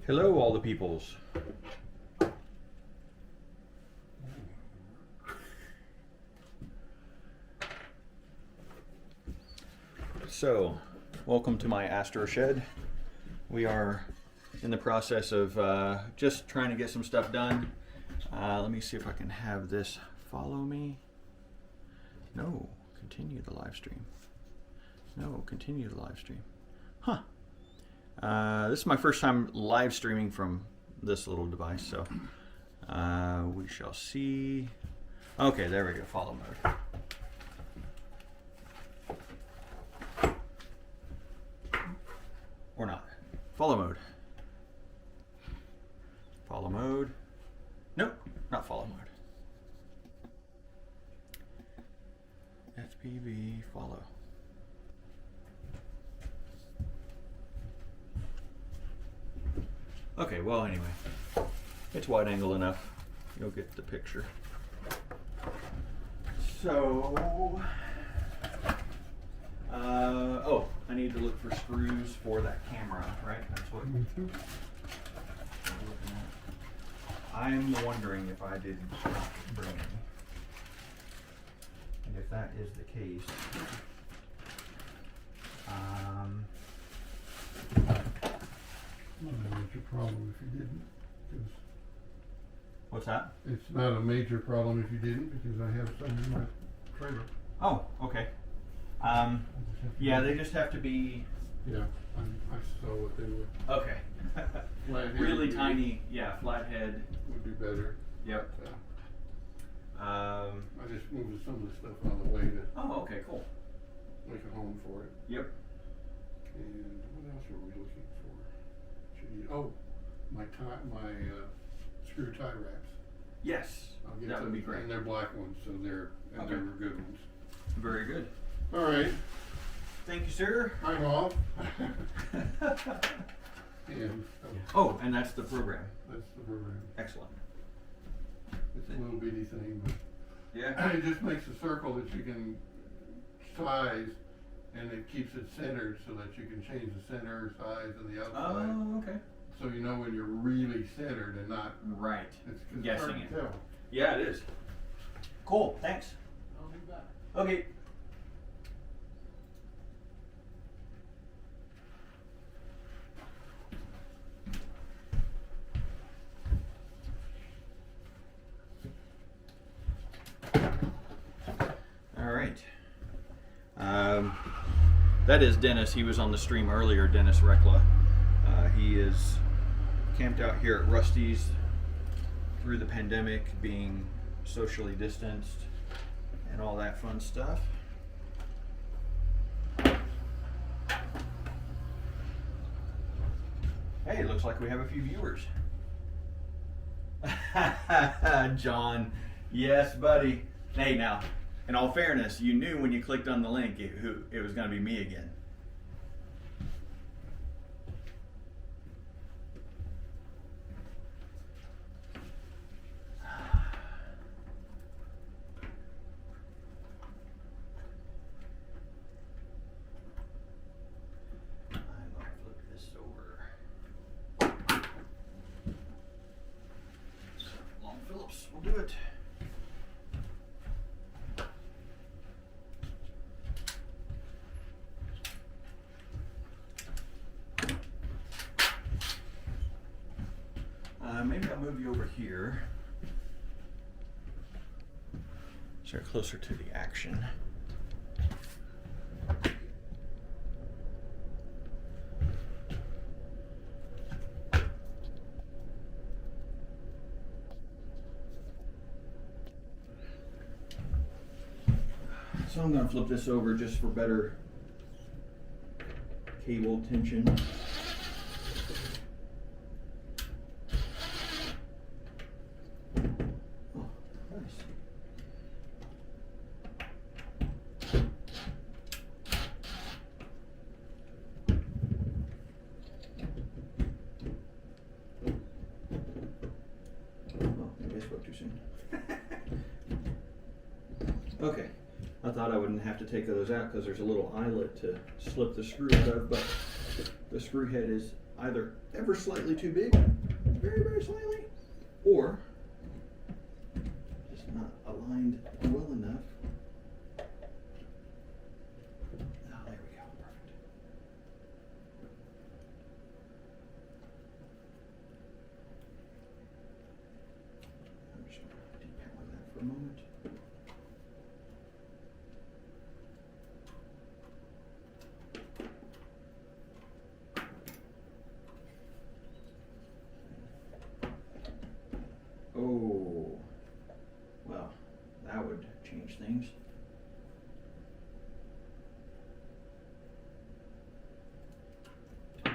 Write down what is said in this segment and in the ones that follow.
Hello, all the peoples. So, welcome to my Astro-Shed. We are in the process of just trying to get some stuff done. Let me see if I can have this follow me. No, continue the live stream. No, continue the live stream. Huh. This is my first time live streaming from this little device, so we shall see. Okay, there we go, follow mode. Or not. Follow mode. Follow mode. Nope, not follow mode. FPV follow. Okay, well anyway, it's wide angle enough. You'll get the picture. So, oh, I need to look for screws for that camera, right? That's what I'm looking at. I'm wondering if I didn't bring any. And if that is the case, Not a major problem if you didn't. what's that? It's not a major problem if you didn't, because I have some in my trailer. Oh, okay. Yeah, they just have to be. Yeah, I saw what they were. Okay. Flathead Really would tiny, yeah, flathead. would be better. Yep. I just moved some of the stuff out of the way to Oh, okay, cool. make a home for it. Yep. And what else are we looking for? Oh, my screw tie wraps. Yes, I'll get that those, would be great. and they're black ones, so they're Okay. they were good ones. Very good. All right, Thank you, sir. I'm off. And Oh, and that's the program. that's the program. Excellent. It's a little bitty thing, but Yeah. it just makes a circle that you can size, and it keeps it centered so that you can change the center, size, and the outside. Oh, okay. So you know when you're really centered and not. Right. It's 'cause it's Guessing hard it. to tell. Yeah, it is. Cool. Thanks. I'll be back. Okay. All right. That is Dennis. He was on the stream earlier, Dennis Rekla. He is camped out here at Rusty's through the pandemic, being socially distanced and all that fun stuff. Hey, looks like we have a few viewers. John, yes, buddy. Hey, now, in all fairness, you knew when you clicked on the link it was going to be me again. I'm going to flip this over. Long Phillips will do it. Maybe I'll move you over here so you're closer to the action. So I'm going to flip this over just for better cable tension. Oh, nice. Oh, maybe I spoke too soon. Okay. I thought I wouldn't have to take those out because there's a little eyelet to slip the screw out of, but the screw head is either ever slightly too big, very, very slightly, or just not aligned well enough. Oh, there we go, perfect. I'm just going to depower that for a moment. Oh, well, that would change things. Yeah,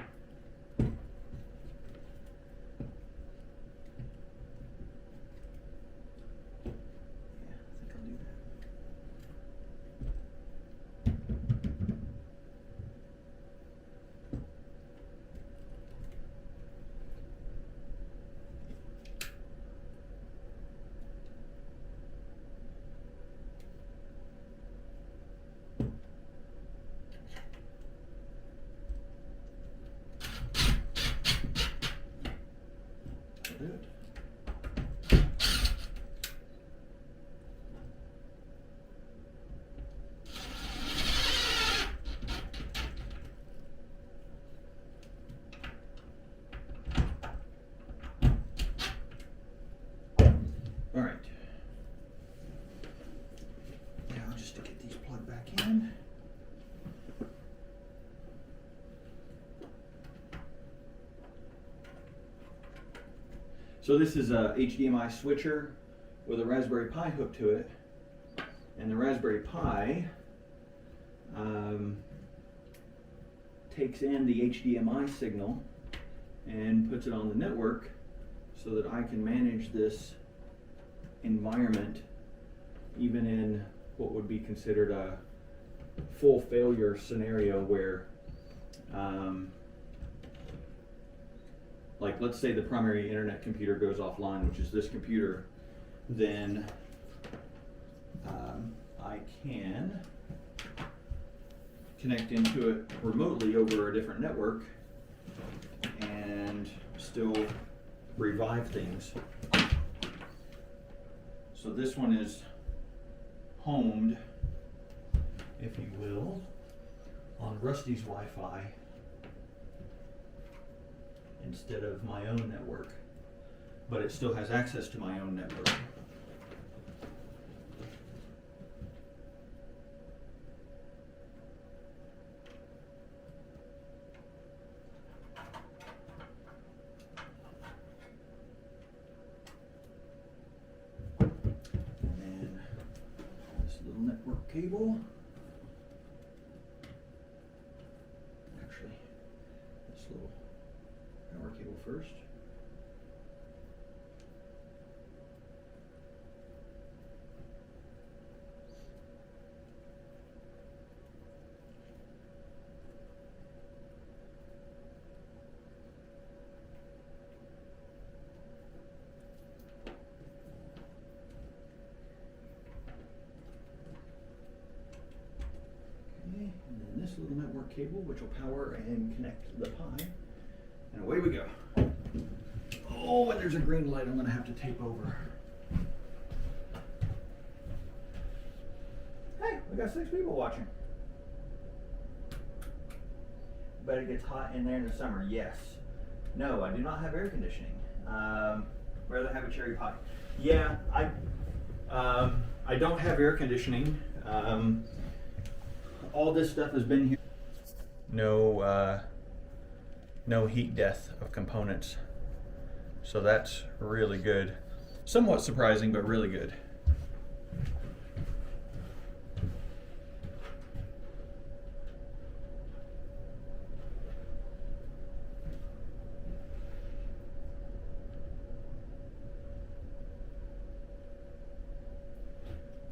I think I'll do that. I'll do it. All right. Now just to get these plugged back in. So this is a HDMI switcher with a Raspberry Pi hooked to it, and the Raspberry Pi takes in the HDMI signal and puts it on the network so that I can manage this environment even in what would be considered a full failure scenario where like let's say the primary internet computer goes offline, which is this computer, then I can connect into it remotely over a different network and still revive things. So this one is homed, if you will, on Rusty's Wi-Fi instead of my own network, but it still has access to my own network. And then this little network cable. Actually, this little power cable first. Okay, and then this little network cable, which will power and connect the Pi. And away we go. Oh, and there's a green light I'm going to have to tape over. Hey, we got 6 people watching. Bet it gets hot in there in the summer. Yes. No, I do not have air conditioning. Rather have a cherry pie. Yeah, I don't have air conditioning. All this stuff has been here. No heat death of components. So that's really good. Somewhat surprising, but really good.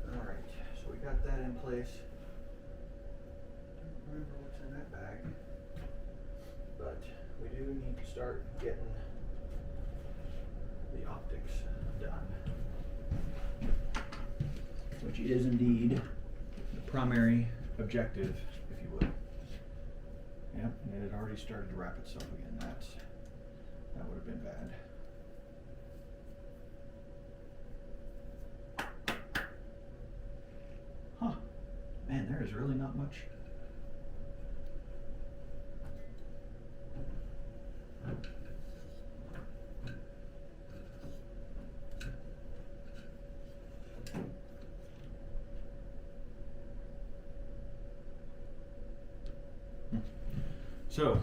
All right, so we got that in place. Don't remember what's in that bag, but we do need to start getting the optics done, which is indeed the primary objective, if you would. Yep, and it had already started to wrap itself again. That would have been bad. Huh. Man, there is really not much. So,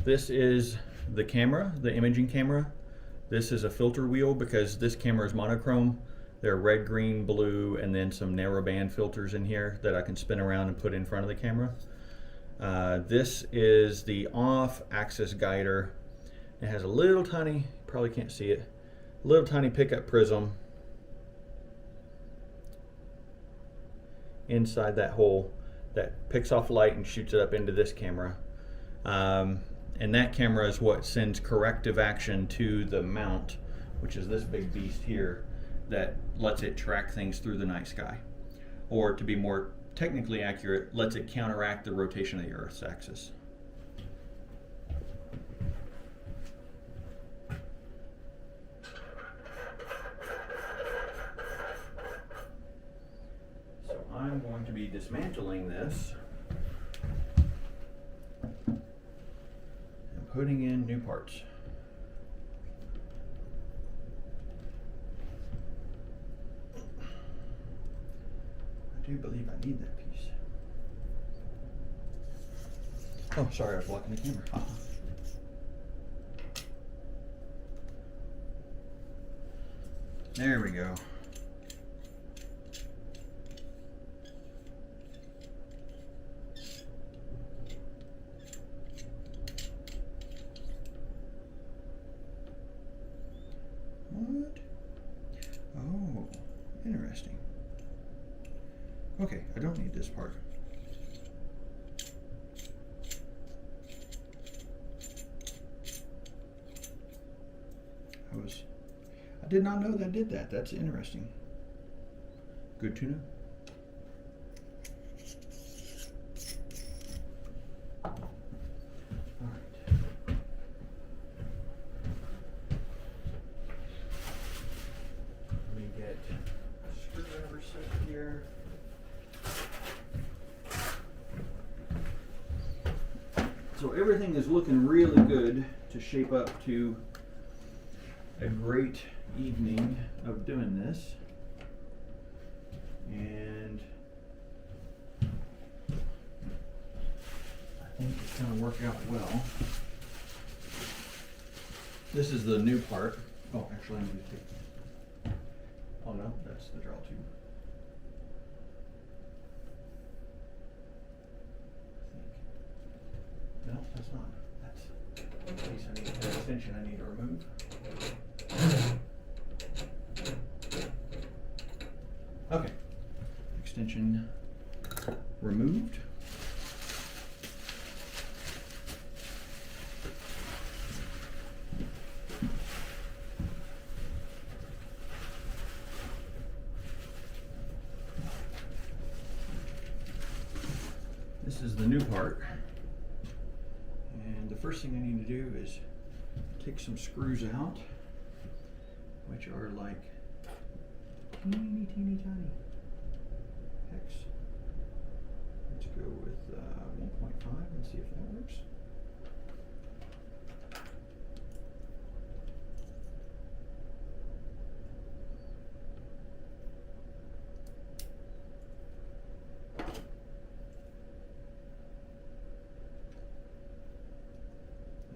this is the camera, the imaging camera. This is a filter wheel because this camera is monochrome. There are red, green, blue, and then some narrowband filters in here that I can spin around and put in front of the camera. This is the off-axis guider. It has a little tiny, probably can't see it, little tiny pickup prism inside that hole that picks off light and shoots it up into this camera. And that camera is what sends corrective action to the mount, which is this big beast here, that lets it track things through the night sky. Or to be more technically accurate, lets it counteract the rotation of the Earth's axis. So I'm going to be dismantling this and putting in new parts. I do believe I need that piece. Oh, sorry, I was blocking the camera. There we go. What? Oh, interesting. Okay, I don't need this part. I did not know that did that. That's interesting. Good to know. So everything is looking really good to shape up to a great evening of doing this. And I think it's going to work out well. This is the new part. Oh, actually, I need to take. Oh no, that's the draw tube. No, that's not. That's a piece I need, an extension I need to remove. Okay. Extension removed. This is the new part. And the first thing I need to do is take some screws out, which are like teeny tiny hex. Let's go with 1.5 and see if that works.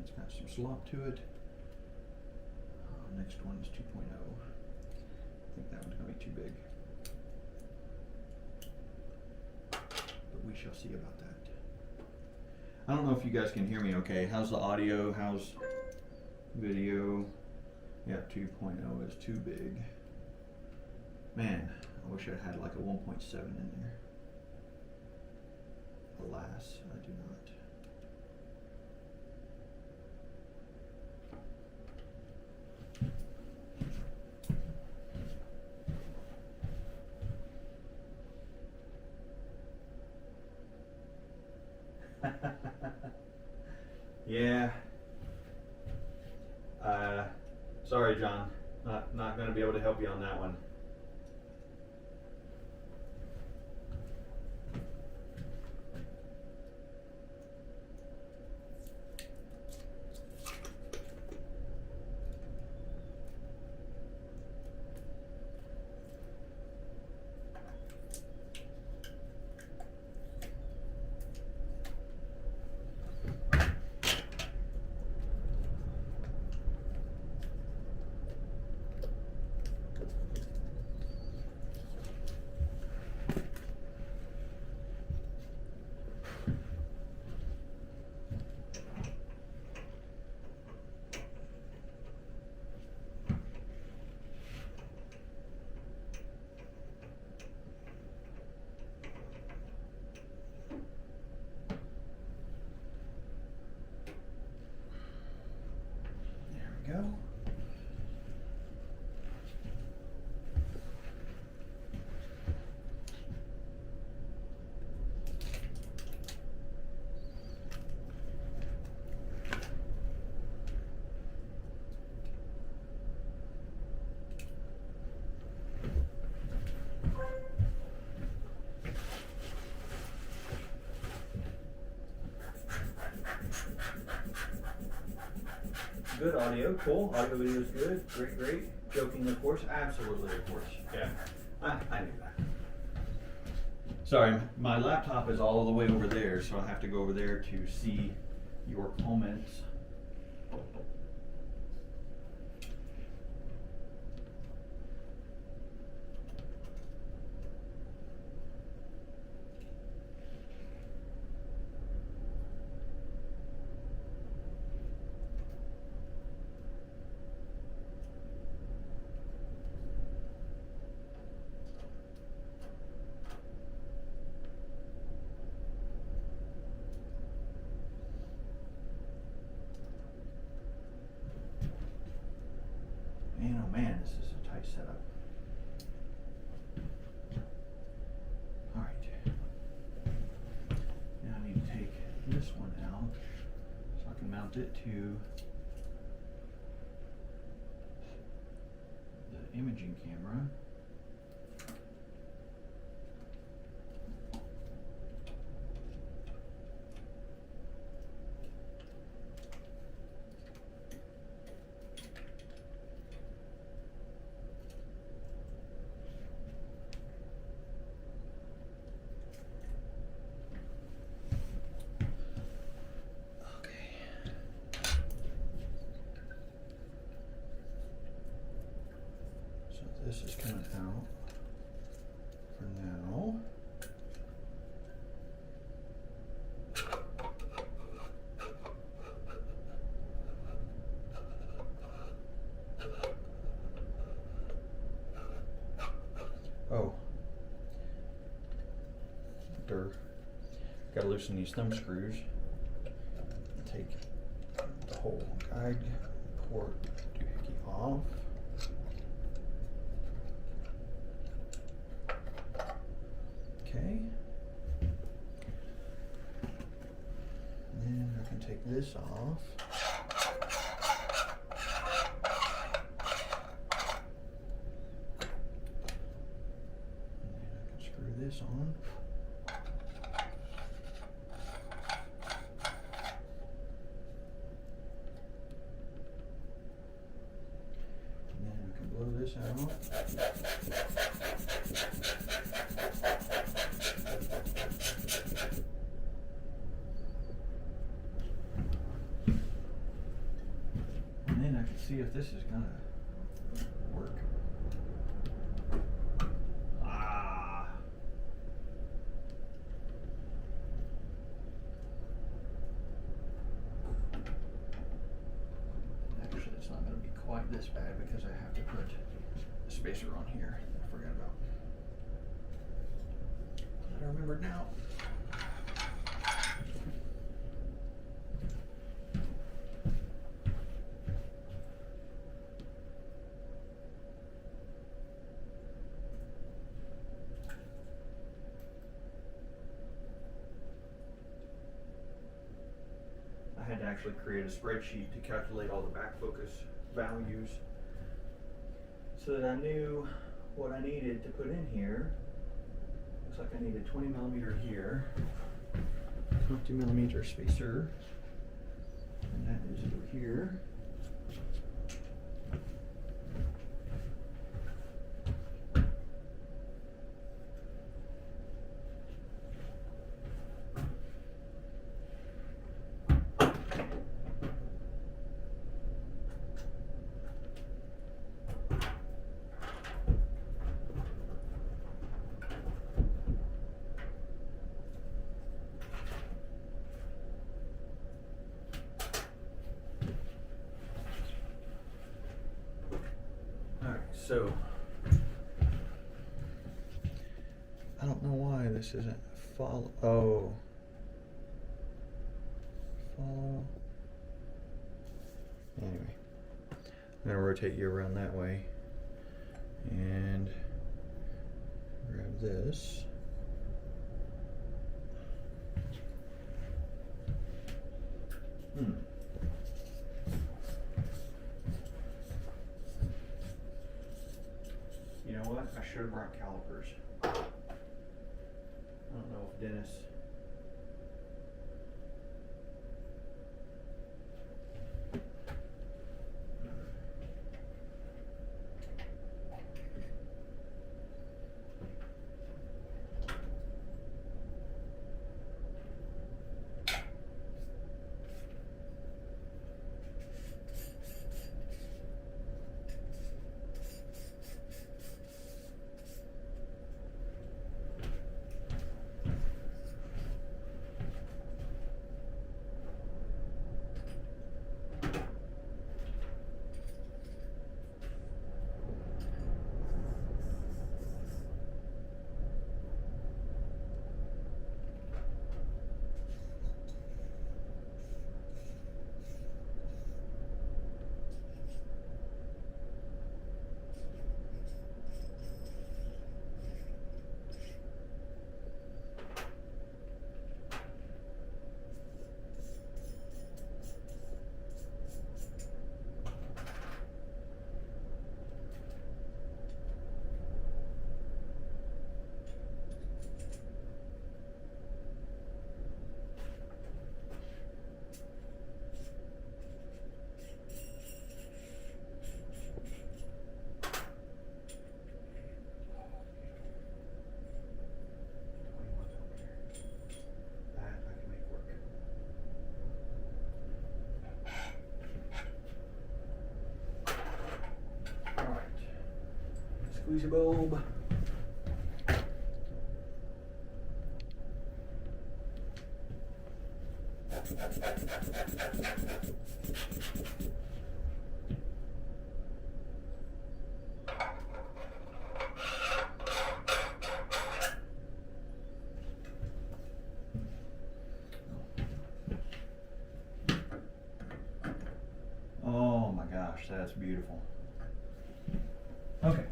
It's got some slop to it. Next one is 2.0. I think that one's going to be too big. But we shall see about that. I don't know if you guys can hear me okay. How's the audio? How's video? Yeah, 2.0 is too big. Man, I wish I had like a 1.7 in there. Alas, I do not. Yeah. Sorry, John. Not going to be able to help you on that one. There we go. Good audio, cool. Audio video is good. Great, great. Joking, of course. Absolutely, of course. Yeah, I knew that. Sorry, my laptop is all the way over there, so I have to go over there to see your comments. Man, oh man, this is a tight setup. All right. Now I need to take this one out so I can mount it to the imaging camera. This is coming out for now. Oh, gotta loosen these thumb screws. Take the whole guide port doohickey off. Okay. And then I can take this off. And then I can screw this on. And then I can blow this out. See if this is gonna work. Actually, it's not gonna be quite this bad because I have to put a spacer on here. I forgot about. I remembered now. I had to actually create a spreadsheet to calculate all the back focus values so that I knew what I needed to put in here. Looks like I need a 20 millimeter here, 20 millimeter spacer, and that is over here. So, I don't know why this isn't follow. Oh. Follow. Anyway, I'm going to rotate you around that way and grab this. You know what? I should have brought calipers. I don't know if Dennis. Squeeze your bulb. Oh my gosh, that's beautiful. Okay.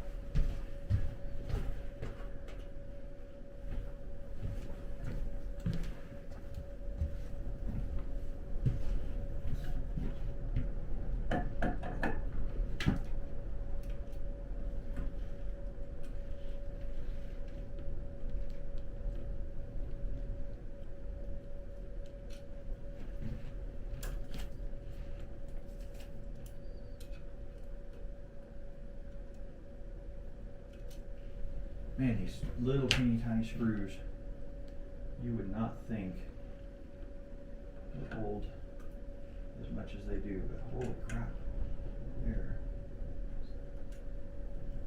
Man, these little teeny tiny screws, you would not think would hold as much as they do, but holy crap, they're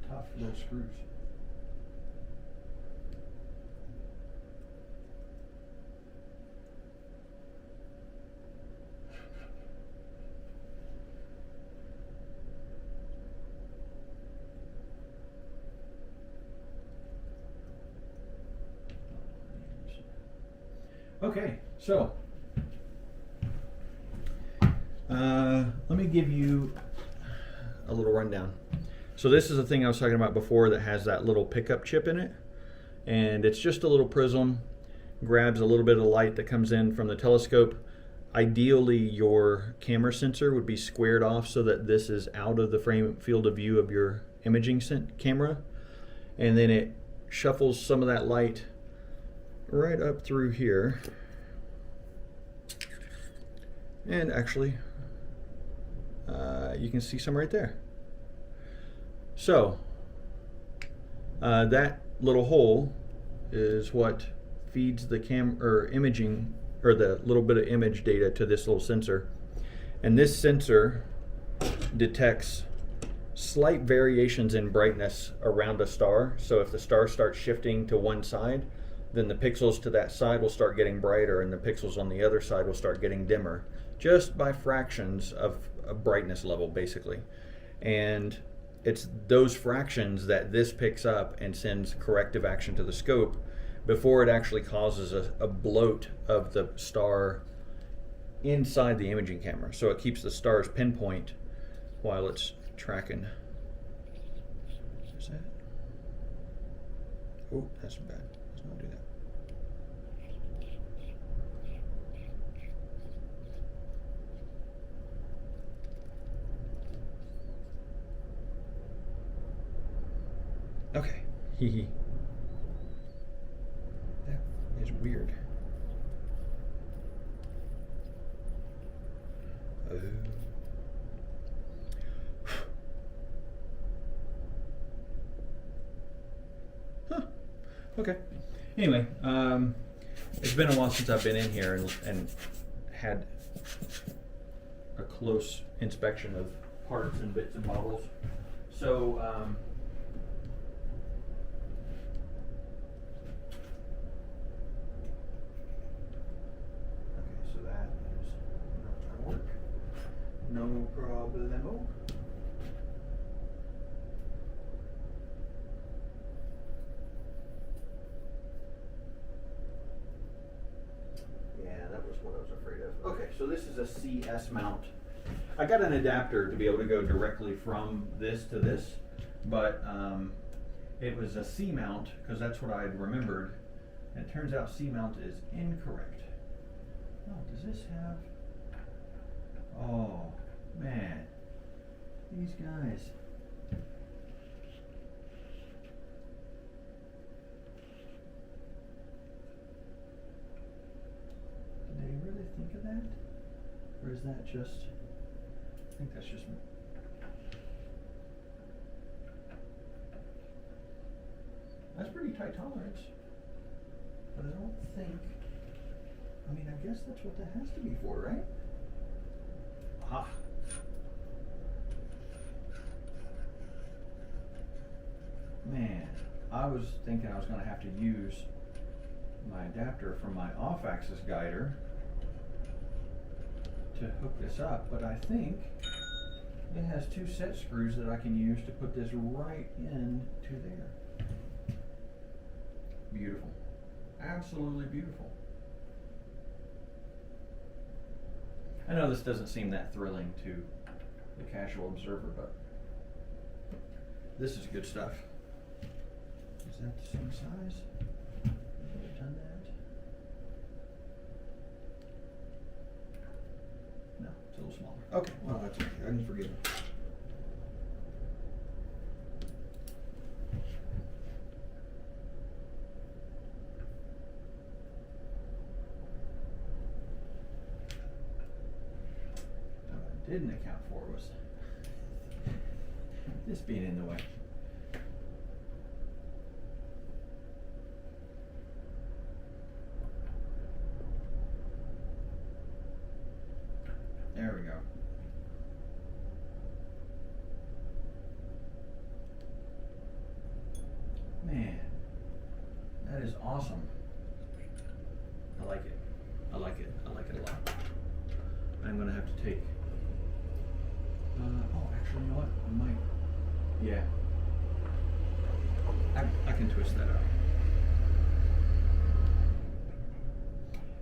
tough little screws. Okay, so let me give you a little rundown. So this is the thing I was talking about before that has that little pickup chip in it, and it's just a little prism, grabs a little bit of light that comes in from the telescope, ideally your camera sensor would be squared off so that this is out of the frame field of view of your imaging camera, and then it shuffles some of that light right up through here, and actually you can see some right there. So that little hole is what feeds the imaging, or the little bit of image data, to this little sensor. And this sensor detects slight variations in brightness around a star. So if the star starts shifting to one side, then the pixels to that side will start getting brighter and the pixels on the other side will start getting dimmer, just by fractions of a brightness level, basically. And it's those fractions that this picks up and sends corrective action to the scope before it actually causes a bloat of the star inside the imaging camera. So it keeps the star's pinpoint while it's tracking. Is that? Oh, that's bad. Let's not do that. Okay. Hee. That is weird. Huh. Okay. Anyway, it's been a while since I've been in here and had a close inspection of parts and bits and bobs. So, no problemo. Yeah, that was what I was afraid of. Okay, so this is a CS mount. I got an adapter to be able to go directly from this to this, but it was a C mount because that's what I had remembered. And it turns out C mount is incorrect. Oh, does this have... Oh, man. These guys. Did they really think of that? Or is that just... I think that's just... That's pretty tight tolerance. But I don't think... I mean, I guess that's what that has to be for, right? Ah. Man, I was thinking I was going to have to use my adapter from my off-axis guider to hook this up, but I think it has two set screws that I can use to put this right in to there. Beautiful. Absolutely beautiful. I know this doesn't seem that thrilling to the casual observer, but this is good stuff. Is that the same size? Have I done that? No, it's a little smaller. Okay, well that's okay. I can forgive it. Didn't account for was this being in the way. There we go. Man, that is awesome. I like it. I like it. I like it a lot. I'm gonna have to take oh, actually, you know what? I might. Yeah. I can twist that out.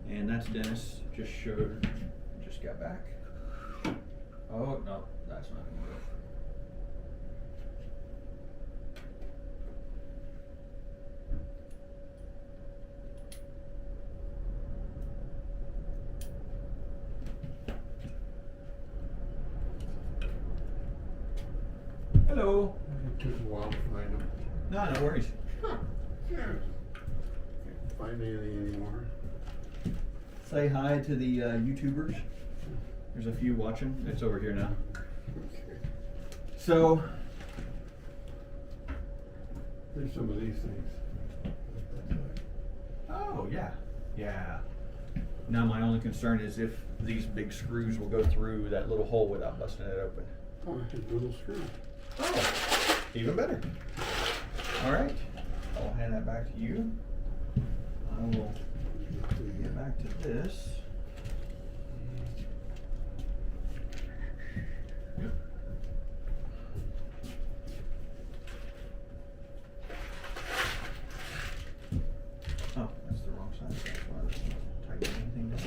And that's Dennis. Just got back. Oh, no, that's not going to work. So, It took a while to find them. no worries. Huh, yeah. Can't find anything anymore. Say hi to the YouTubers. There's a few watching. It's over here now. Okay. So, There's some of these things. oh yeah, yeah. Now my only concern is if these big screws will go through that little hole without busting it open. Oh, it's a little screw. Oh, even better. All right, I'll hand that back to you. I will get back to this. Oh, that's the wrong side. That's why I wasn't tightening anything down.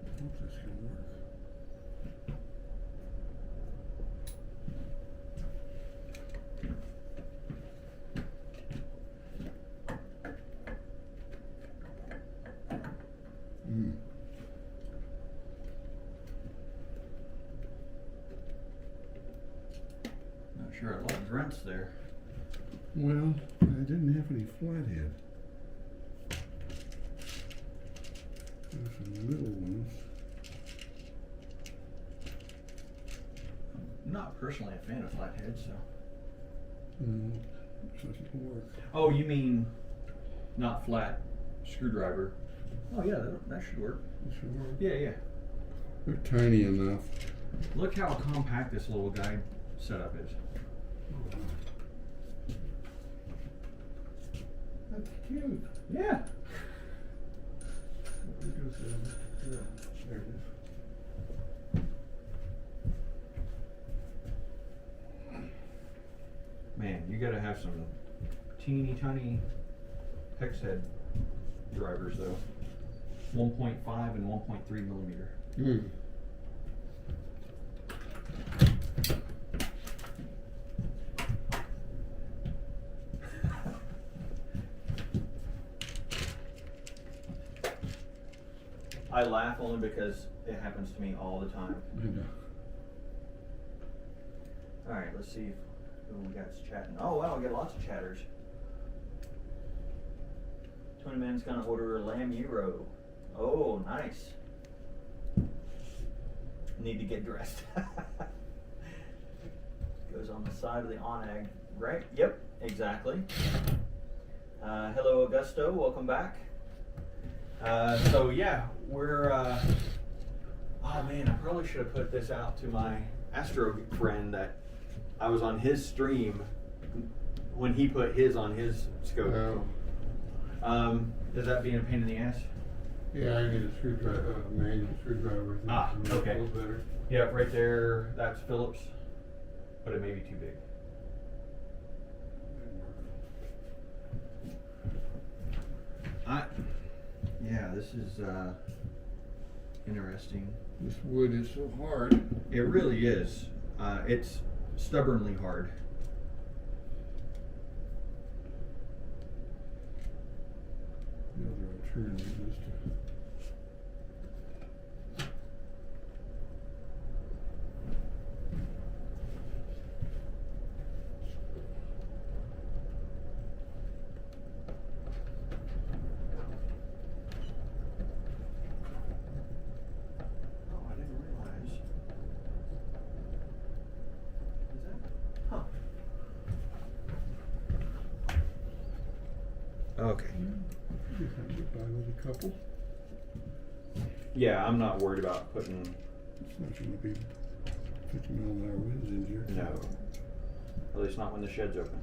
I hope this can work. Mm. Not sure it loves rents there. Well, I didn't have any flathead. There's some little ones. I'm not personally a fan of flatheads, so. No, looks like it'll work. Oh, you mean not flat screwdriver? Oh yeah, that should work. This should work. Yeah, yeah. They're tiny enough. Look how compact this little guide setup is. That's cute. Yeah. There it is. Man, you gotta have some teeny tiny hex head drivers though. 1.5 and 1.3 millimeter. Mm. I laugh only because it happens to me all the time. I know. Alright, let's see who we got chatting. Oh wow, we got lots of chatters. 20 Man's gonna order a lamb gyro. Oh, nice. Need to get dressed. Goes on the side of the onag, right? Yep, exactly. Hello Augusto, welcome back. So yeah, we're, oh man, I probably should have put this out to my Astro friend that I was on his stream when he put his on his scope. Oh. Is that being a pain in the ass? Yeah, I need a screwdriver, manual screwdriver. I think, to make it Okay. a little better. Yeah, right there, that's Phillips, but it may be too big. Yeah, this is interesting. This wood is so hard. It really is. It's stubbornly hard. The other alternative is to. Oh, I didn't realize. Is that? Huh. Okay. You can get by with a couple. Yeah, I'm not worried about putting. It's not going to be 50-mile-an-hour winds in here. No. At least not when the shed's open.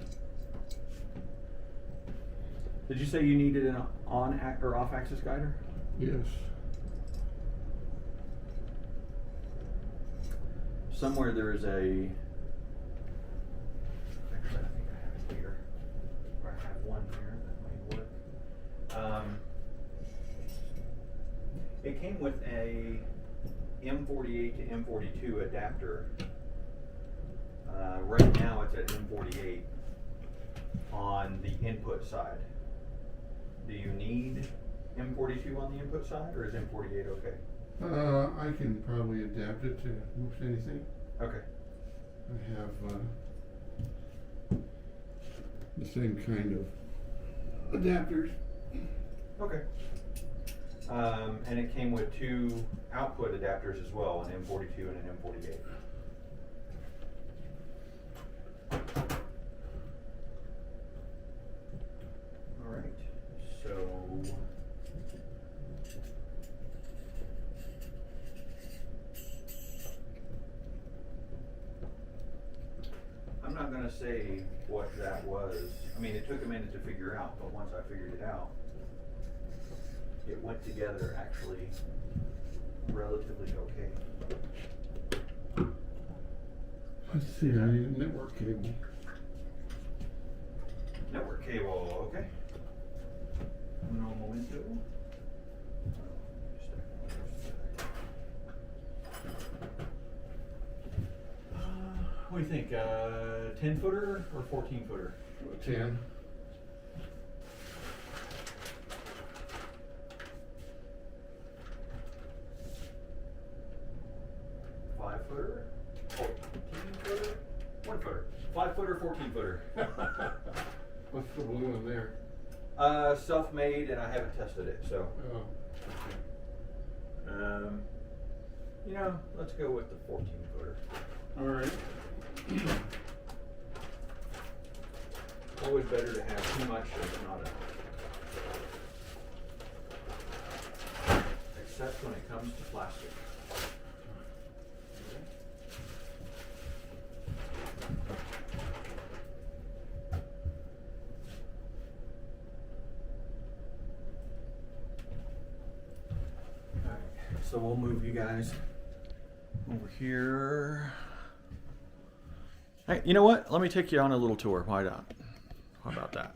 Did you say you needed an on or off axis guider? Yes. Somewhere there is a. Actually, I think I have it here. Or I have one here that might work. It came with a M48 to M42 adapter. Right now it's at M48 on the input side. Do you need M42 on the input side, or is M48 okay? I can probably adapt it to most anything. Okay. I have the same kind of adapters. Okay. And it came with 2 output adapters as well, an M42 and an M48. All right, so I'm not going to say what that was. I mean, it took a minute to figure out, but once I figured it out, it went together actually relatively okay. Let's see, I need a network cable. Network cable, okay. No momento. What do you think? 10 footer or 14 footer? 10. Footer, 14 footer, 1 footer, 5 footer, 14 footer. What's the blue one there? Self-made, and I haven't tested it, so. Oh, okay. You know, let's go with the 14 footer. All right. Always better to have too much than not enough. Except when it comes to plastic. So we'll move you guys over here. Hey, you know what? Let me take you on a little tour. Why not? How about that?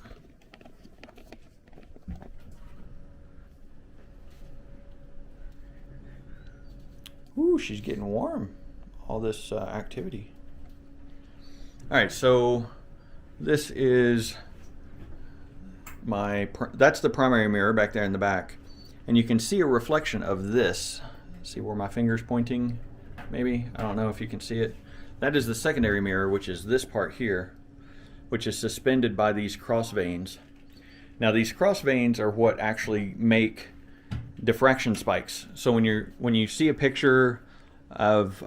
Ooh, she's getting warm. All this activity. All right, so this is that's the primary mirror back there in the back. And you can see a reflection of this. See where my finger's pointing? Maybe? I don't know if you can see it. That is the secondary mirror, which is this part here, which is suspended by these cross vanes. Now these cross vanes are what actually make diffraction spikes. So when you see a picture of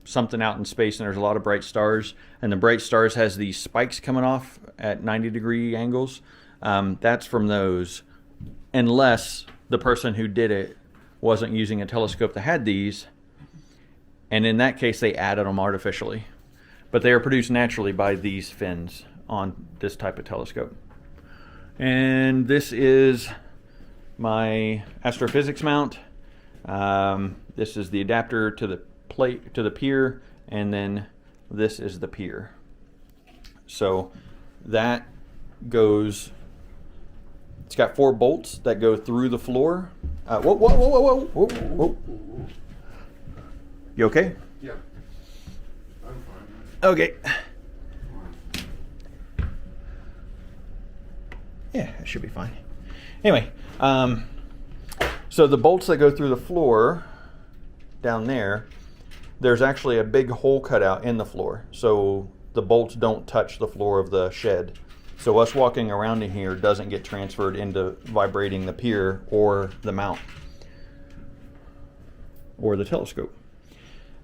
something out in space and there's a lot of bright stars, and the bright stars has these spikes coming off at 90-degree angles, that's from those. Unless the person who did it wasn't using a telescope that had these, and in that case they added them artificially. But they are produced naturally by these fins on this type of telescope. And this is my astrophysics mount. This is the adapter to the plate, to the pier, and then this is the pier. So that goes. It's got 4 bolts that go through the floor. Whoa, whoa, whoa, whoa, whoa, whoa, whoa. You okay? Yeah. I'm fine. Okay. Yeah, it should be fine. Anyway, so the bolts that go through the floor down there, there's actually a big hole cut out in the floor. So the bolts don't touch the floor of the shed. So us walking around in here doesn't get transferred into vibrating the pier or the mount or the telescope.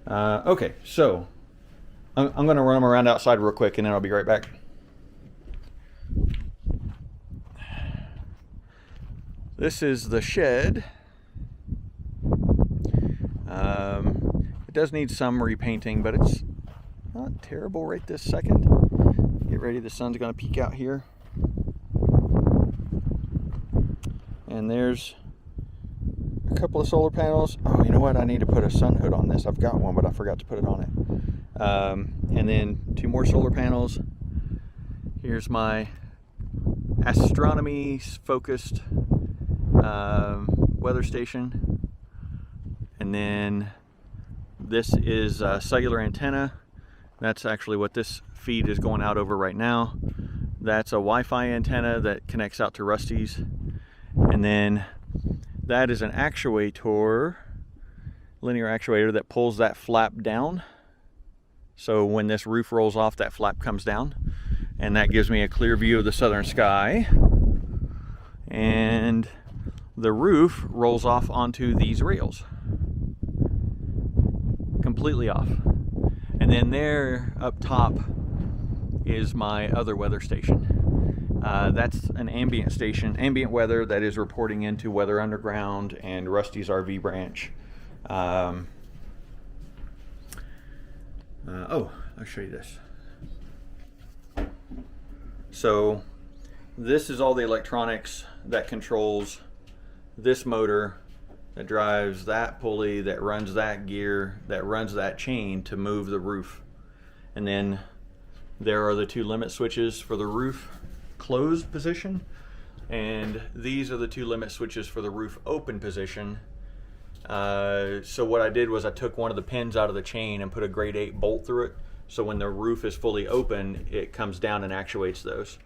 Okay, so I'm going to run them around outside real quick and then I'll be right back. This is the shed. It does need some repainting, but it's not terrible right this second. Get ready, the sun's going to peek out here. And there's a couple of solar panels. Oh, you know what? I need to put a sun hood on this. I've got one, but I forgot to put it on it. And then 2 more solar panels. Here's my astronomy focused weather station. And then this is a cellular antenna. That's actually what this feed is going out over right now. That's a Wi-Fi antenna that connects out to Rusty's. And then that is an actuator, linear actuator, that pulls that flap down. So when this roof rolls off, that flap comes down. And that gives me a clear view of the southern sky. And the roof rolls off onto these rails. Completely off. And then there up top is my other weather station. That's an ambient station, ambient weather that is reporting into Weather Underground and Rusty's RV branch. Oh, I'll show you this. So this is all the electronics that controls this motor, that drives that pulley, that runs that gear, that runs that chain to move the roof. And then there are the two limit switches for the roof closed position, and these are the two limit switches for the roof open position. So what I did was I took one of the pins out of the chain and put a grade 8 bolt through it, so when the roof is fully open, it comes down and actuates those.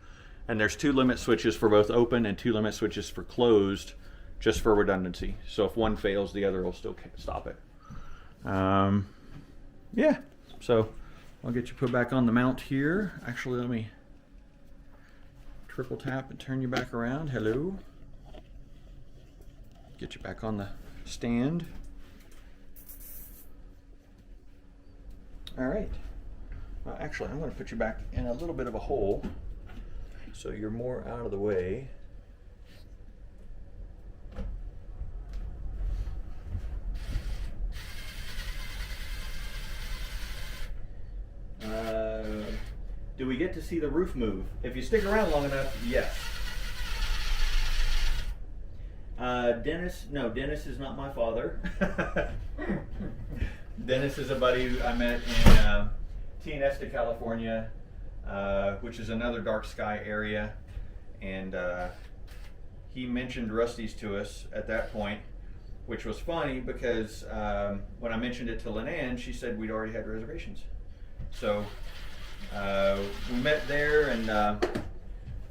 And there's two limit switches for both open and two limit switches for closed, just for redundancy. So if one fails, the other will still stop it. Yeah, so I'll get you put back on the mount here. Actually, let me triple tap and turn you back around. Hello. Get you back on the stand. All right. Actually, I'm going to put you back in a little bit of a hole so you're more out of the way. Do we get to see the roof move? If you stick around long enough, yes. Dennis, no, Dennis is not my father. Dennis is a buddy who I met in Tianesta, California, which is another dark sky area. And he mentioned Rusty's to us at that point, which was funny because when I mentioned it to Linan, she said we'd already had reservations. So we met there and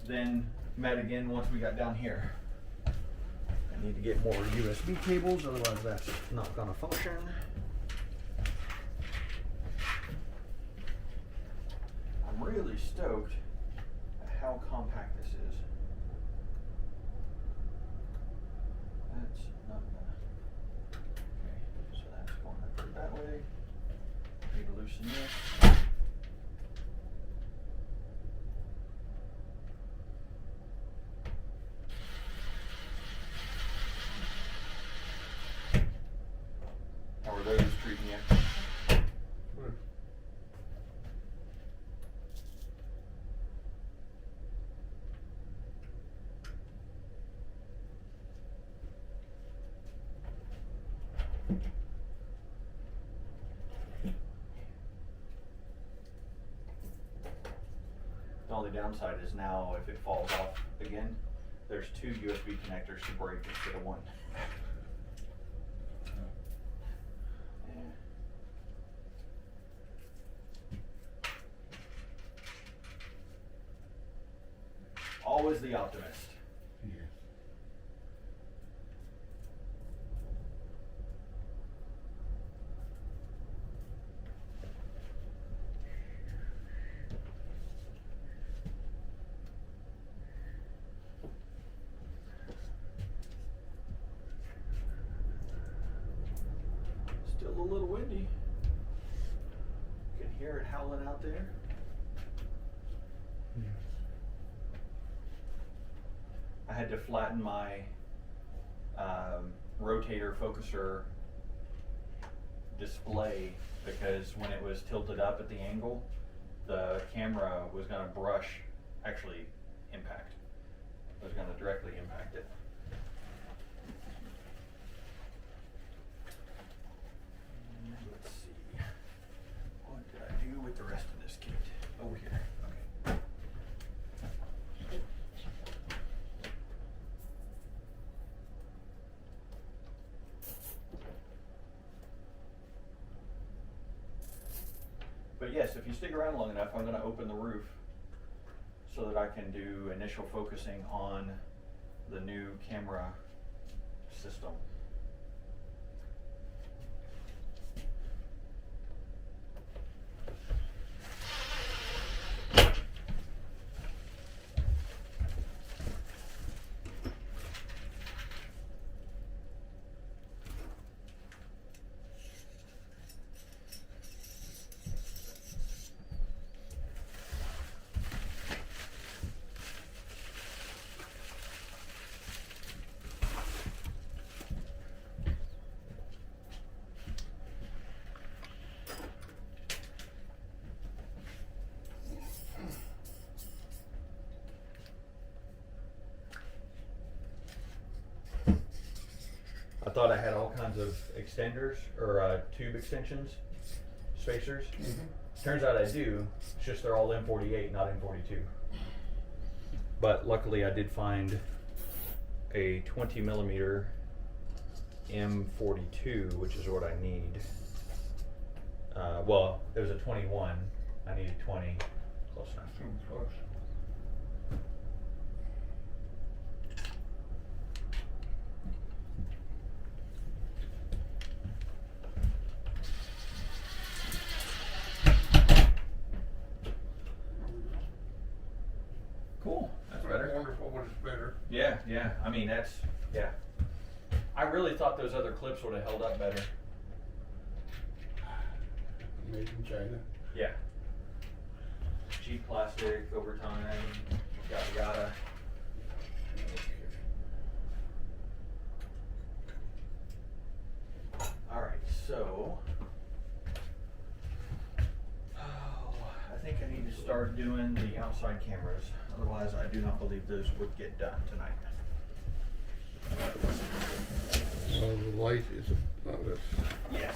then met again once we got down here. I need to get more USB cables, otherwise that's not going to function. I'm really stoked at how compact this is. That's not gonna. Okay, so that's going to put it that way. Need to loosen this. How are those treating you? Good. The only downside is now if it falls off again, there's two USB connectors to break instead of one. Yeah. Always the optimist. Yes. Still a little windy. You can hear it howling out there. Yes. I had to flatten my rotator focuser display because when it was tilted up at the angle, the camera was going to brush, actually impact. It was going to directly impact it. And let's see. What did I do with the rest of this kit? Over here. Okay. But yes, if you stick around long enough, I'm going to open the roof so that I can do initial focusing on the new camera system. I thought I had all kinds of extenders or tube extensions, spacers. Turns out I do. It's just they're all M48, not M42. But luckily, I did find a 20 millimeter M42, which is what I need. Well, it was a 21. I needed 20. Close enough. Close. Cool. That's better. Wonderful, but it's better. Yeah, yeah. I mean, yeah. I really thought those other clips would have held up better. Made in China. Yeah. Cheap plastic over time, yada yada. All right, so I think I need to start doing the outside cameras. Otherwise, I do not believe those would get done tonight. The light is not this. Yes.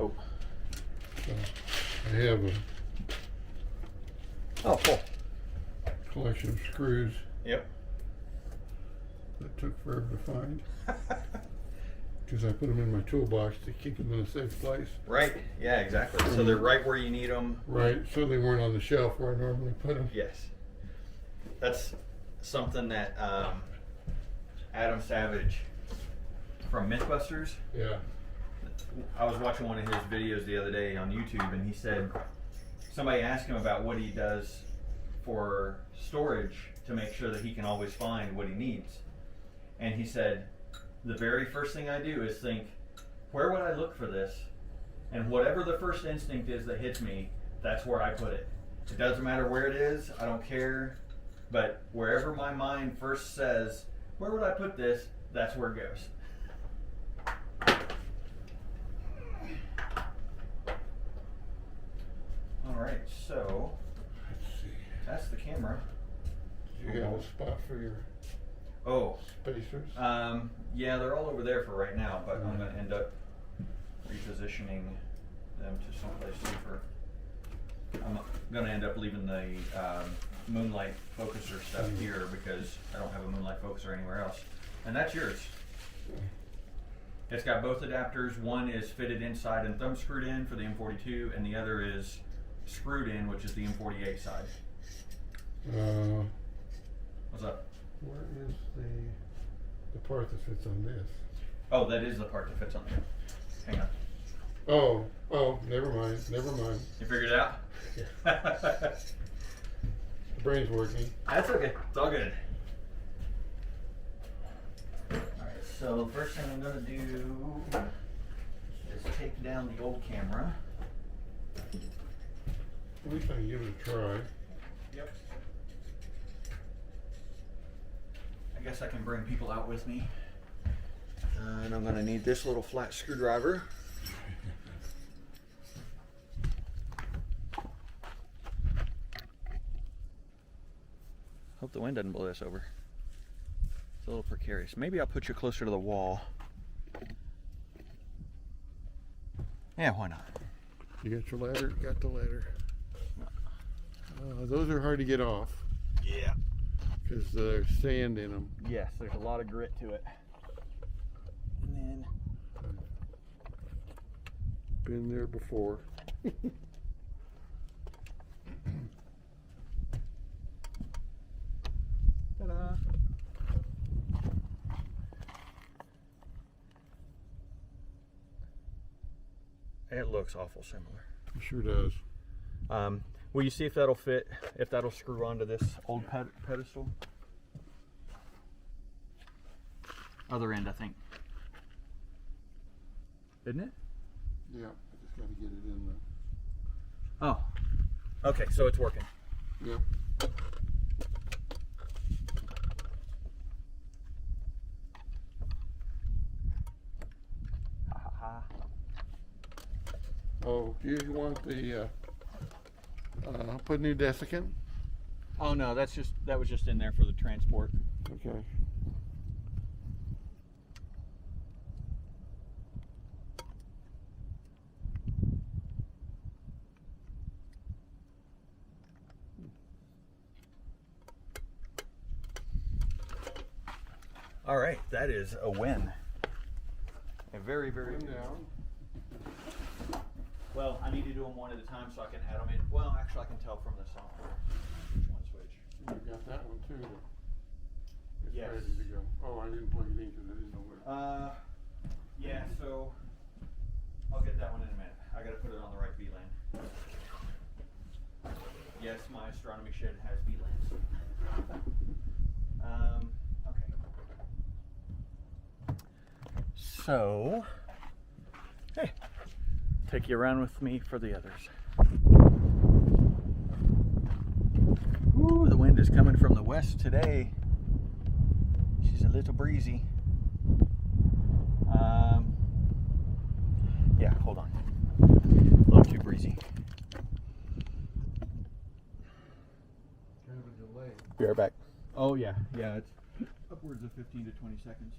Oh. I have a Oh, cool. collection of screws Yep. that took forever to find. Because I put them in my toolbox to keep them in a safe place. Right. Yeah, exactly. So they're right where you need them. Right, so they weren't on the shelf where I normally put them. Yes. That's something that Adam Savage from Mythbusters. Yeah. I was watching one of his videos the other day on YouTube, and he said somebody asked him about what he does for storage to make sure that he can always find what he needs. And he said, the very first thing I do is think, where would I look for this? And whatever the first instinct is that hits me, that's where I put it. It doesn't matter where it is, I don't care. But wherever my mind first says, where would I put this? That's where it goes. Alright, so Let's see. that's the camera. Do you have a spot for your Oh, spacers? yeah, they're all over there for right now, but I'm going to end up repositioning them to someplace safer. I'm going to end up leaving the moonlight focuser stuff here because I don't have a moonlight focuser anywhere else. And that's yours. It's got both adapters. One is fitted inside and thumb screwed in for the M42, and the other is screwed in, which is the M48 side. What's up? Where is the part that fits on this? Oh, that is the part that fits on there. Hang on. Oh, never mind. You figured it out? The brain's working. That's okay. It's all good. Alright, so the first thing I'm going to do is take down the old camera. At least I can give it a try. Yep. I guess I can bring people out with me. And I'm going to need this little flat screwdriver. Hope the wind doesn't blow this over. It's a little precarious. Maybe I'll put you closer to the wall. Yeah, why not? You got your ladder? Got the ladder. Those are hard to get off. Yeah. because there's sand in them. Yes, there's a lot of grit to it. And then Been there before. ta-da. It looks awful similar. It sure does. Will you see if that'll fit, if that'll screw onto this old pedestal? Other end, I think. Isn't it? Yeah, I just got to get it in the. Oh. Okay, so it's working. Yep. Ha ha ha. Oh, do you want the put new desiccant? Oh no, that was just in there for the transport. Okay. All right, that is a win. A very, very One good down. Well, I need to do them one at a time so I can add them in. Well, actually, I can tell from the software which one switch. You got that one too. It's Yes. ready to go. Oh, I didn't plug it in because I didn't know where. Yeah, so I'll get that one in a minute. I got to put it on the right VLAN. Yes, my astronomy shed has VLANs. Okay. So, hey, take you around with me for the others. Ooh, the wind is coming from the west today. She's a little breezy. Yeah, hold on. A little too breezy. Kind of a delay. Be right back. Oh yeah, it's upwards of 15 to 20 seconds.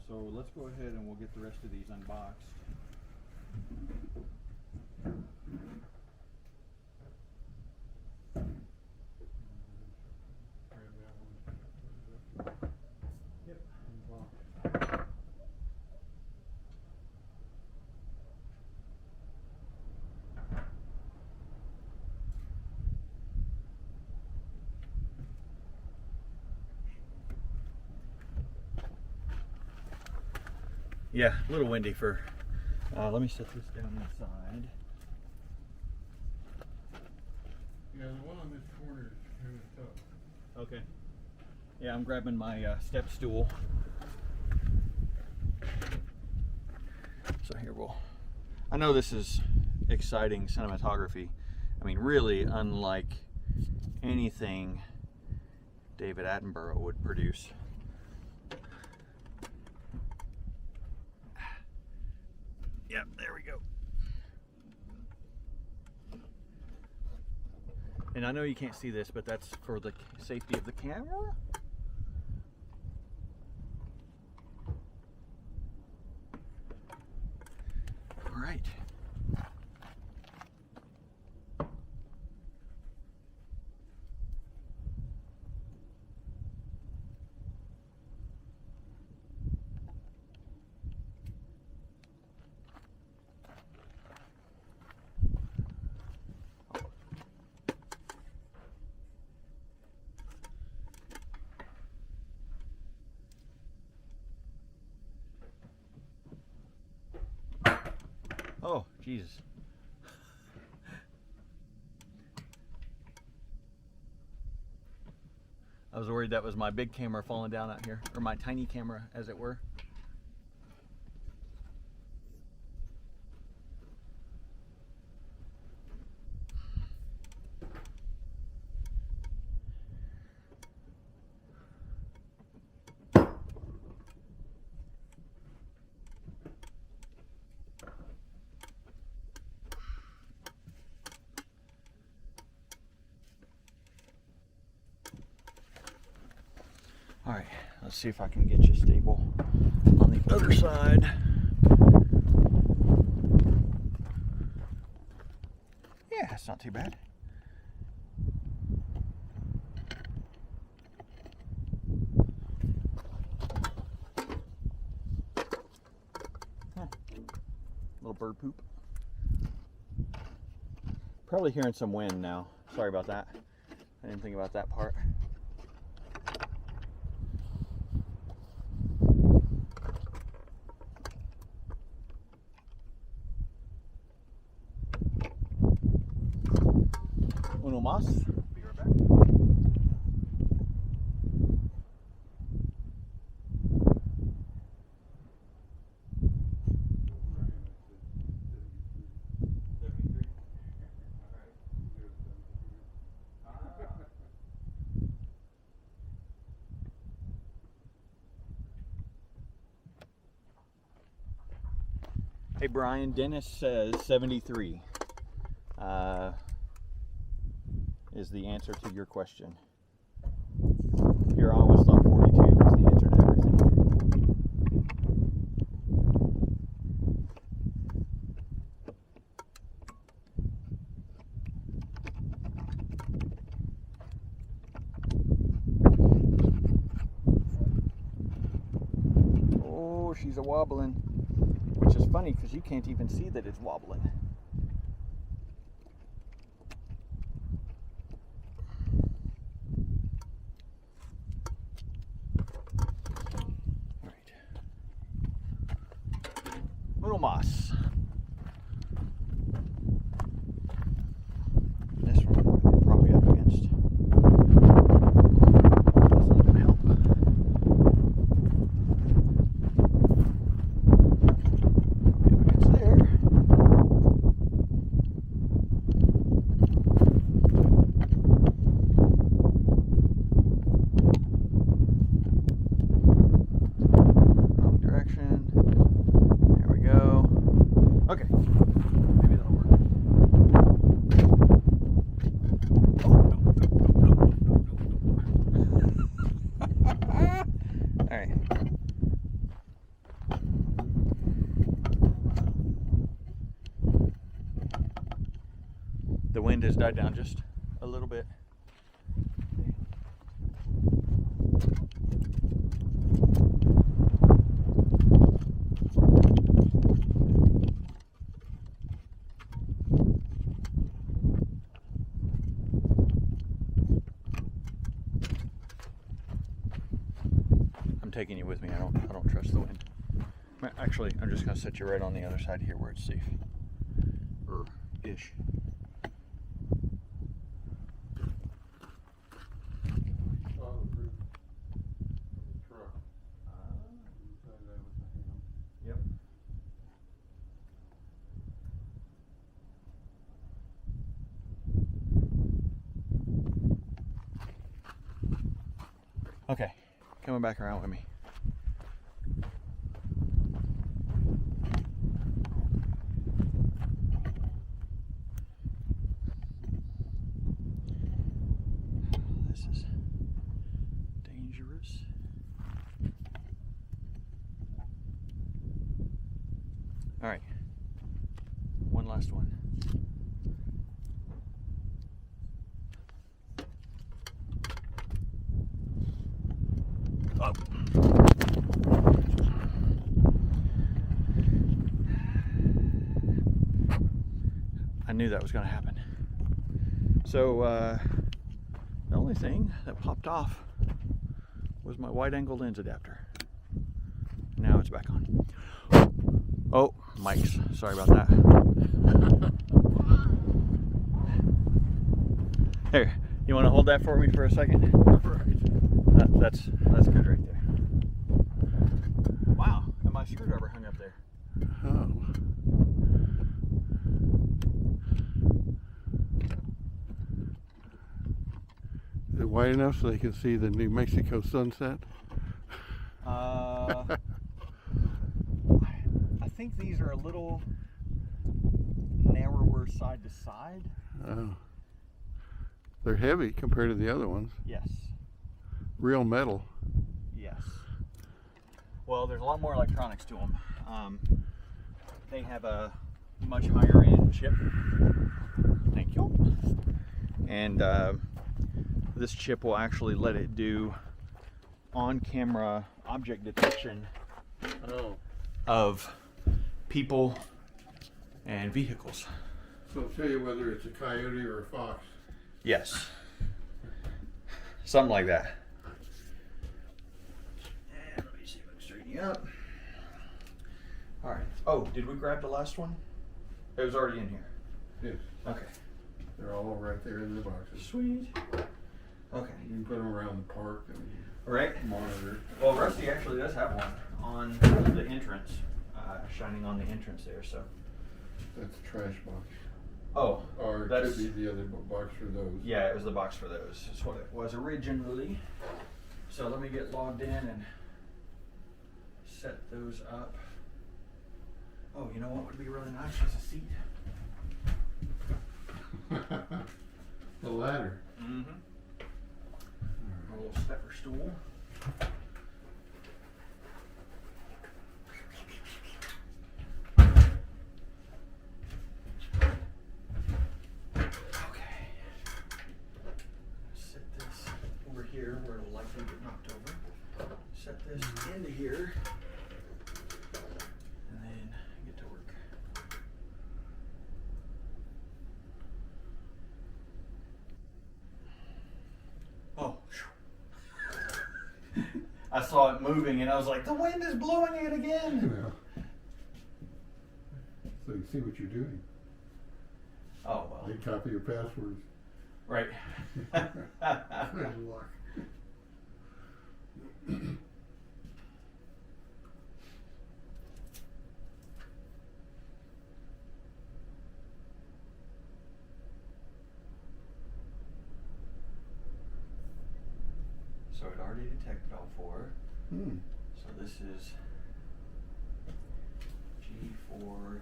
So let's go ahead and we'll get the rest of these unboxed. Grab that one. Yep. Yeah, a little windy for. Let me set this down inside. Yeah, the one on this corner is kind of tough. Okay. Yeah, I'm grabbing my step stool. So here I know this is exciting cinematography. I mean, really unlike anything David Attenborough would produce. Yep, there we go. And I know you can't see this, but that's for the safety of the camera. All right. Oh, Jesus. I was worried that was my big camera falling down out here, or my tiny camera, as it were. All right, let's see if I can get you stable on the other side. Yeah, it's not too bad. Little bird poop. Probably hearing some wind now. Sorry about that. I didn't think about that part. Uno más. Be right back. Hey Brian, Dennis says 73 is the answer to your question. Here, I always thought 42 was the answer to everything. Oh, she's a wobbling. Which is funny because you can't even see that it's wobbling. All right. Uno más. This one we're probably up against. That's not gonna help. Okay, maybe that'll work. Oh, no. All right. The wind has died down just a little bit. Taking you with me. I don't trust the wind. Actually, I'm just gonna set you right on the other side here where it's safe. Or ish. Yep. Okay, coming back around with me. This is dangerous. All right, one last one. Oh. I knew that was going to happen. So the only thing that popped off was my wide angle lens adapter. Now it's back on. Oh, mics. Sorry about that. Here, you want to hold that for me for a second? Right. That's good right there. Wow, and my screwdriver hung up there. Oh. Is it wide enough so they can see the New Mexico sunset? I think these are a little narrower side to side. Oh. They're heavy compared to the other ones. Yes. Real metal. Yes. Well, there's a lot more electronics to them. They have a much higher end chip. Thank you. And this chip will actually let it do on-camera object detection of people and vehicles. So I'll tell you whether it's a coyote or a fox. Yes. Something like that. And let me see if I can straighten you up. All right. Oh, did we grab the last one? It was already in here. Yes. Okay. They're all right there in their boxes. Sweet. Okay. You can put them around the park and Right. monitor. Well, Rusty actually does have one on the entrance, shining on the entrance there. So. That's a trash box. Oh. Or it That's- could be the other box for those. Yeah, it was the box for those. That's what it was originally. So let me get logged in and set those up. Oh, you know what would be really nice is a seat. The ladder. Mm-hmm. A little stepper stool. Okay. Set this over here where it'll likely get knocked over. Set this into here. And then get to work. Oh, I saw it moving and I was like, the wind is blowing it again. Well, so you see what you're doing. Oh, well. They copy your passwords. Right. There's luck. So it already detected all four. Hmm. So this is G4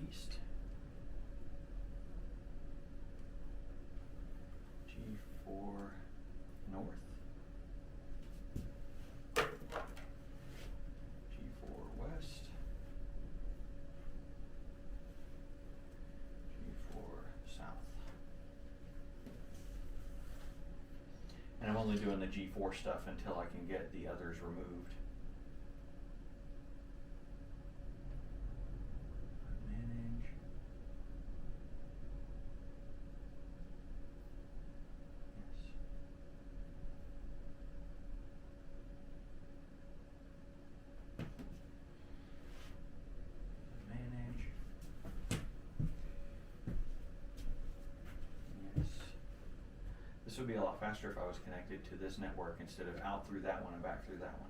East. G4 North. G4 West. G4 South. And I'm only doing the G4 stuff until I can get the others removed. Manage. Yes. Manage. Yes. This would be a lot faster if I was connected to this network instead of out through that one and back through that one.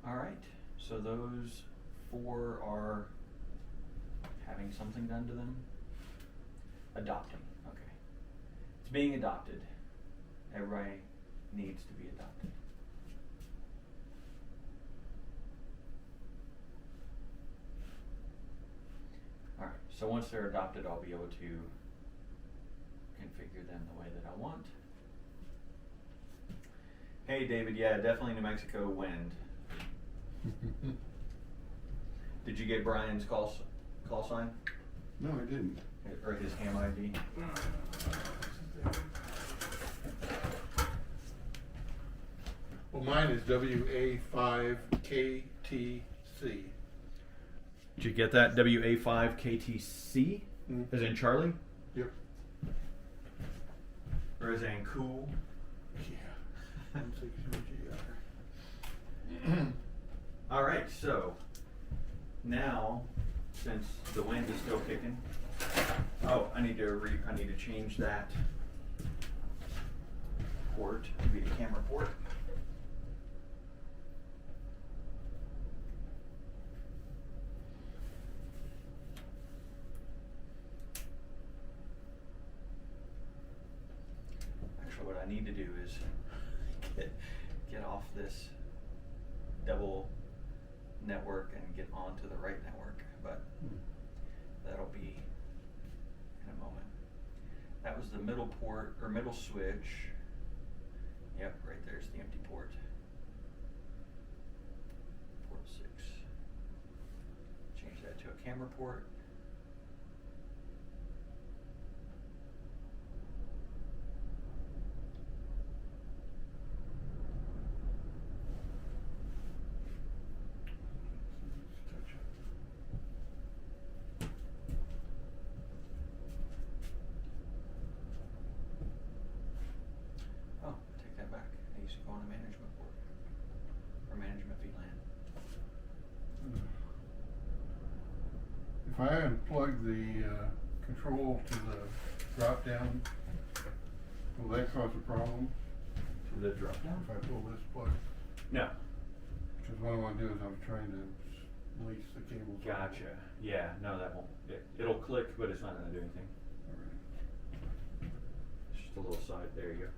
All right, so those four are having something done to them. Adopting, okay. It's being adopted. Everybody needs to be adopted. All right, so once they're adopted, I'll be able to configure them the way that I want. Hey David, yeah, definitely New Mexico wind. Did you get Brian's call sign? No, I didn't. Or his ham ID? Well, mine is WA5KTC. Did you get that? WA5KTC? Mm. As in Charlie? Yep. Or as in cool? Yeah. 160 GR. All right, so now, since the wind is still kicking, oh, I need to change that port to be a camera port. Actually, what I need to do is get off this double network and get onto the right network, but that'll be in a moment. That was the middle port, or middle switch. Yep, right there's the empty port. Port 6. Change that to a camera port. Oh, take that back. I used to go on a management board. Or management VLAN. If I unplug the control to the drop down, will that cause a problem? To the drop down? If I pull this plug? No. Because what I want to do is I'm trying to release the cables. Gotcha. Yeah, no, that won't. It'll click, but it's not going to do anything. Alright. It's just a little side. There you go.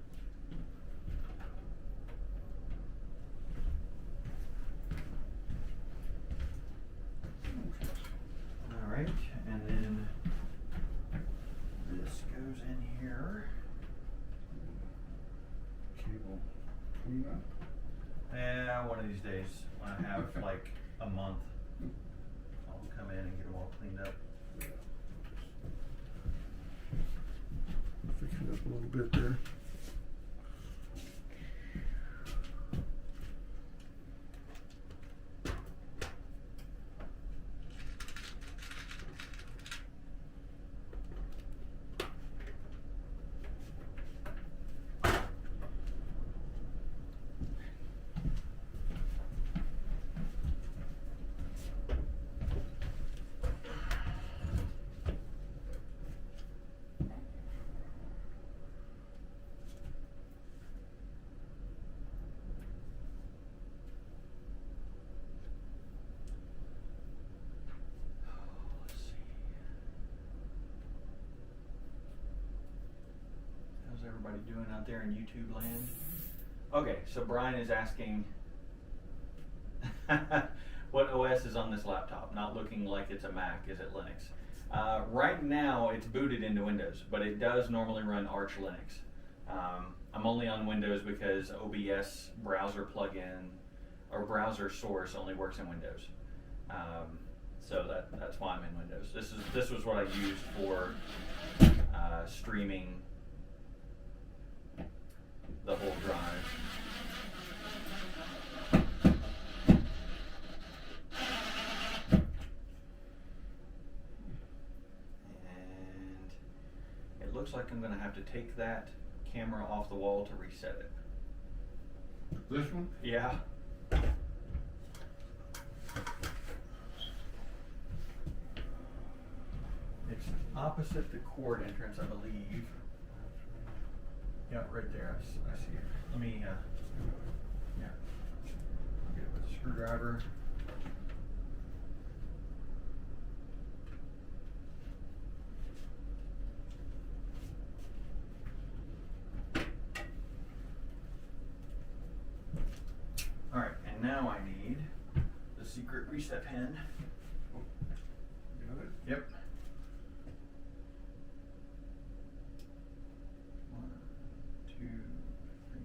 All right, and then this goes in here. Cable cleanup. Yeah, one of these days when I have like a month, I'll come in and get them all cleaned up. Fix it up a little bit there. Let's see. How's everybody doing out there in YouTube land? Okay, so Brian is asking what OS is on this laptop, not looking like it's a Mac. Is it Linux? Right now it's booted into Windows, but it does normally run Arch Linux. I'm only on Windows because OBS browser plugin or browser source only works in Windows. So that's why I'm in Windows. This was what I used for streaming the whole drive. And it looks like I'm going to have to take that camera off the wall to reset it. This one? Yeah. It's opposite the cord entrance, I believe. Yeah, right there. I see it. Let me, yeah. I'll get it with a screwdriver. All right, and now I need the secret reset pin. Got it? Yep. 1, 2, 3.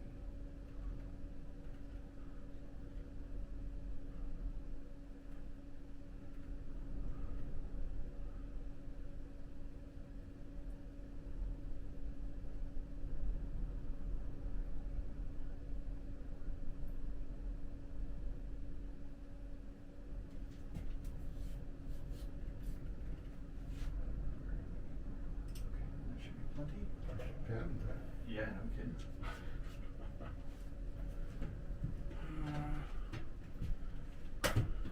That should be plenty. Patent that. Yeah, no kidding.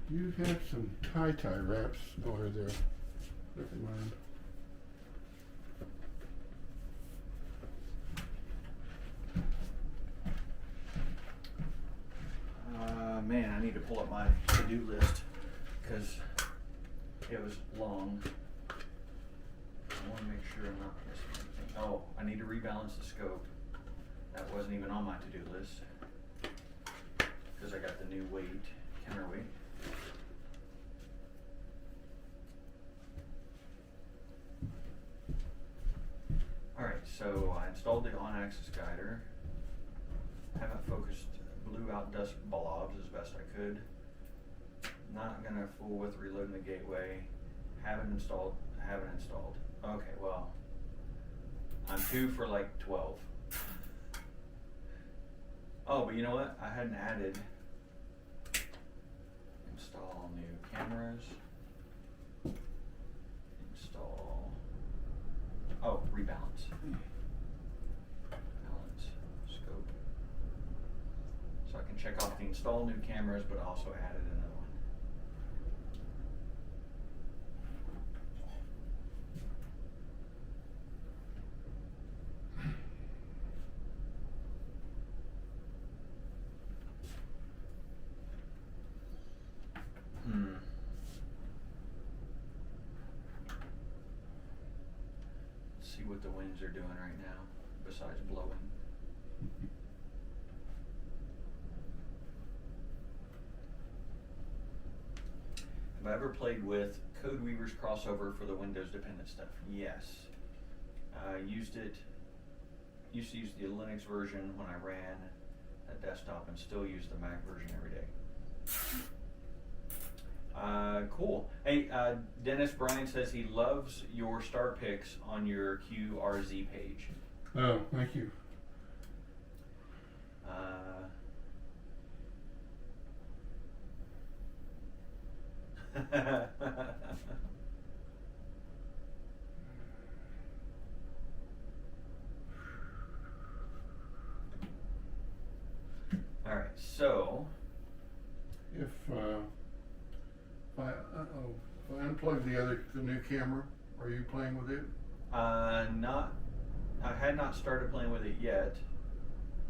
You have some tie wraps over there. Never mind. Man, I need to pull up my to-do list because it was long. I want to make sure I'm not missing anything. Oh, I need to rebalance the scope. That wasn't even on my to-do list because I got the new weight, counterweight. so I installed the on-axis guider. Haven't focused, blew out dust blobs as best I could. Not gonna fool with reloading the gateway. Haven't installed. Okay, well, I'm 2 for like 12. Oh, but you know what? I hadn't added. Install new cameras. Install. Oh, rebalance. Balance. Scope. So I can check off the install new cameras, but also added another one. Let's see what the winds are doing right now, besides blowing. Have I ever played with Code Weaver's crossover for the Windows dependent stuff? Yes. Used to use the Linux version when I ran a desktop and still use the Mac version every day. Cool. Hey, Dennis Bryan says he loves your star picks on your QRZ page. Oh, thank you. All right, so If I unplug the new camera, are you playing with it? I had not started playing with it yet.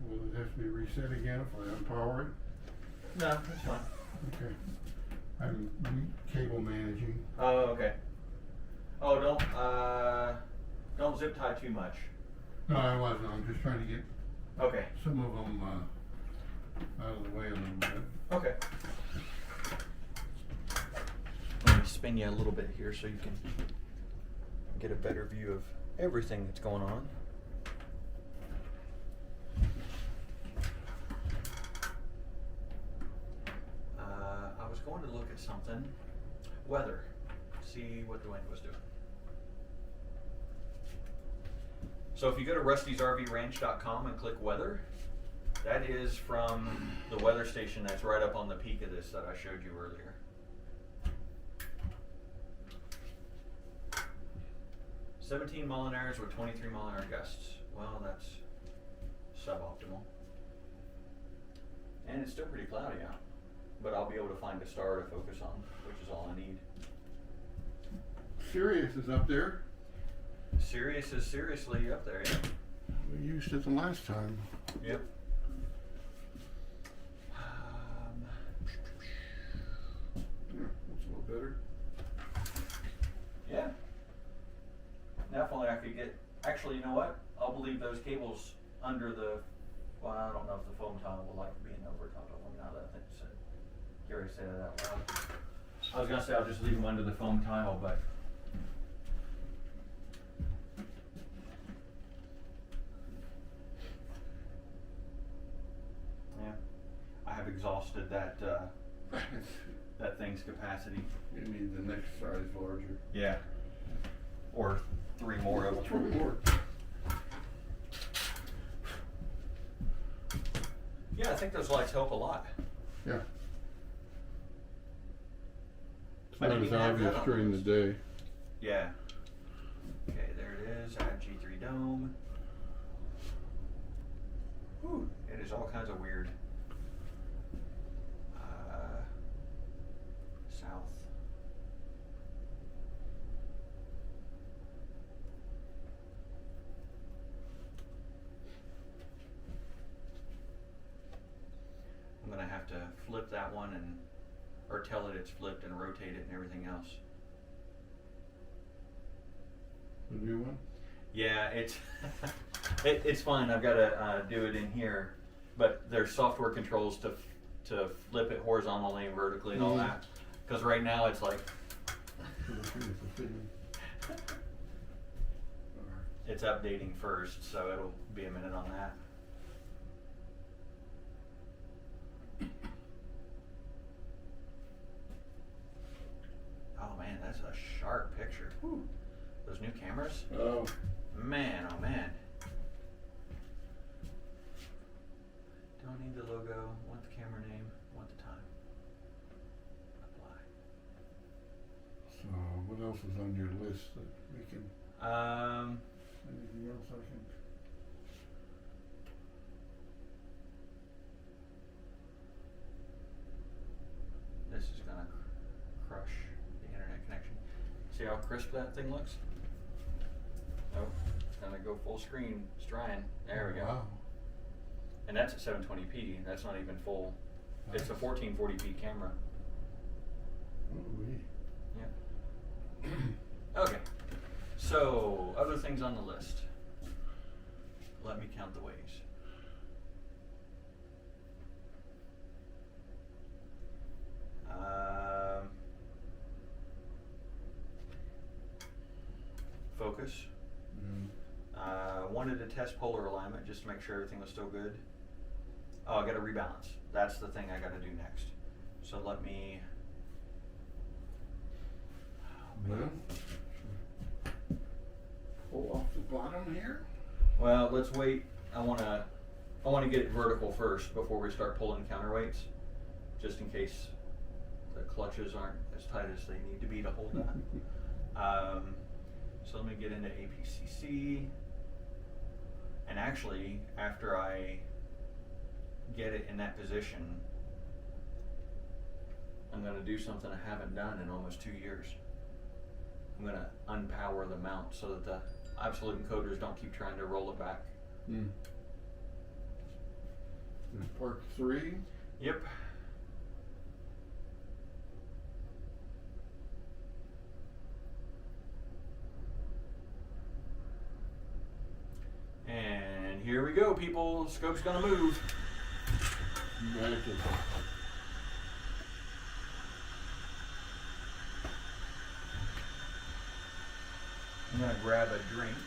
Will it have to be reset again if I unpower it? No, that's fine. Okay. I'm cable managing. Oh, okay. Oh, don't zip tie too much. No, I wasn't. I'm just trying to get Okay. some of them out of the way a little bit. Okay. Let me spin you a little bit here so you can get a better view of everything that's going on. I was going to look at something. Weather. See what the wind was doing. So if you go to rustysrvranch.com and click weather, that is from the weather station that's right up on the peak of this that I showed you earlier. "17 mile-an-hours with 23 mile-an-hour gusts." Well, that's suboptimal. And it's still pretty cloudy out. But I'll be able to find a star to focus on, which is all I need. Sirius is up there. Sirius is seriously up there, yeah. We used it the last time. Yep. Yeah, that's a little better. Yeah. Definitely I could get, actually, you know what? I'll believe those cables under the, well, I don't know if the foam tile will like being over top of them now that I think so. Gary said it out loud. I was gonna say I'll just leave them under the foam tile, but. Yeah, I have exhausted that, that thing's capacity. You need the next size larger. Yeah. Or 3 more of them. 3 more. Yeah, I think those lights help a lot. Yeah. It's I not didn't as even have obvious that on during the those. day. Yeah. Okay, there it is. Add G3 dome. Whew, it is all kinds of weird. South. I'm gonna have to flip that one and, or tell it it's flipped and rotate it and everything else. The new one? Yeah, it's it's fine. I've got to do it in here, but there's software controls to flip it horizontally and vertically and all that. Because right now it's like. it's updating first, so it'll be a minute on that. Oh man, that's a sharp picture. Whew. Those new cameras? Oh. Man, oh man. Don't need the logo, want the camera name, want the time. Apply. So what else is on your list that we can, anything else I can? This is gonna crush the internet connection. See how crisp that thing looks? Nope, it's gonna go full screen. It's trying. There we go. Wow. And that's at 720p. That's not even full. It's a 1440p camera. Ooh-wee. Yeah. Okay. So, other things on the list. Let me count the ways. Focus. Wanted to test polar alignment just to make sure everything was still good. Oh, I got to rebalance. That's the thing I got to do next. So let me. Well, pull off the bottom here. Well, let's wait. I want to get it vertical first before we start pulling counterweights, just in case the clutches aren't as tight as they need to be to hold that. So let me get into APCC. And actually, after I get it in that position, I'm going to do something I haven't done in almost 2 years. I'm going to unpower the mount so that the absolute encoders don't keep trying to roll it back. And Park 3. Yep. And here we go, people. Scope's gonna move. Magic. I'm gonna grab a drink.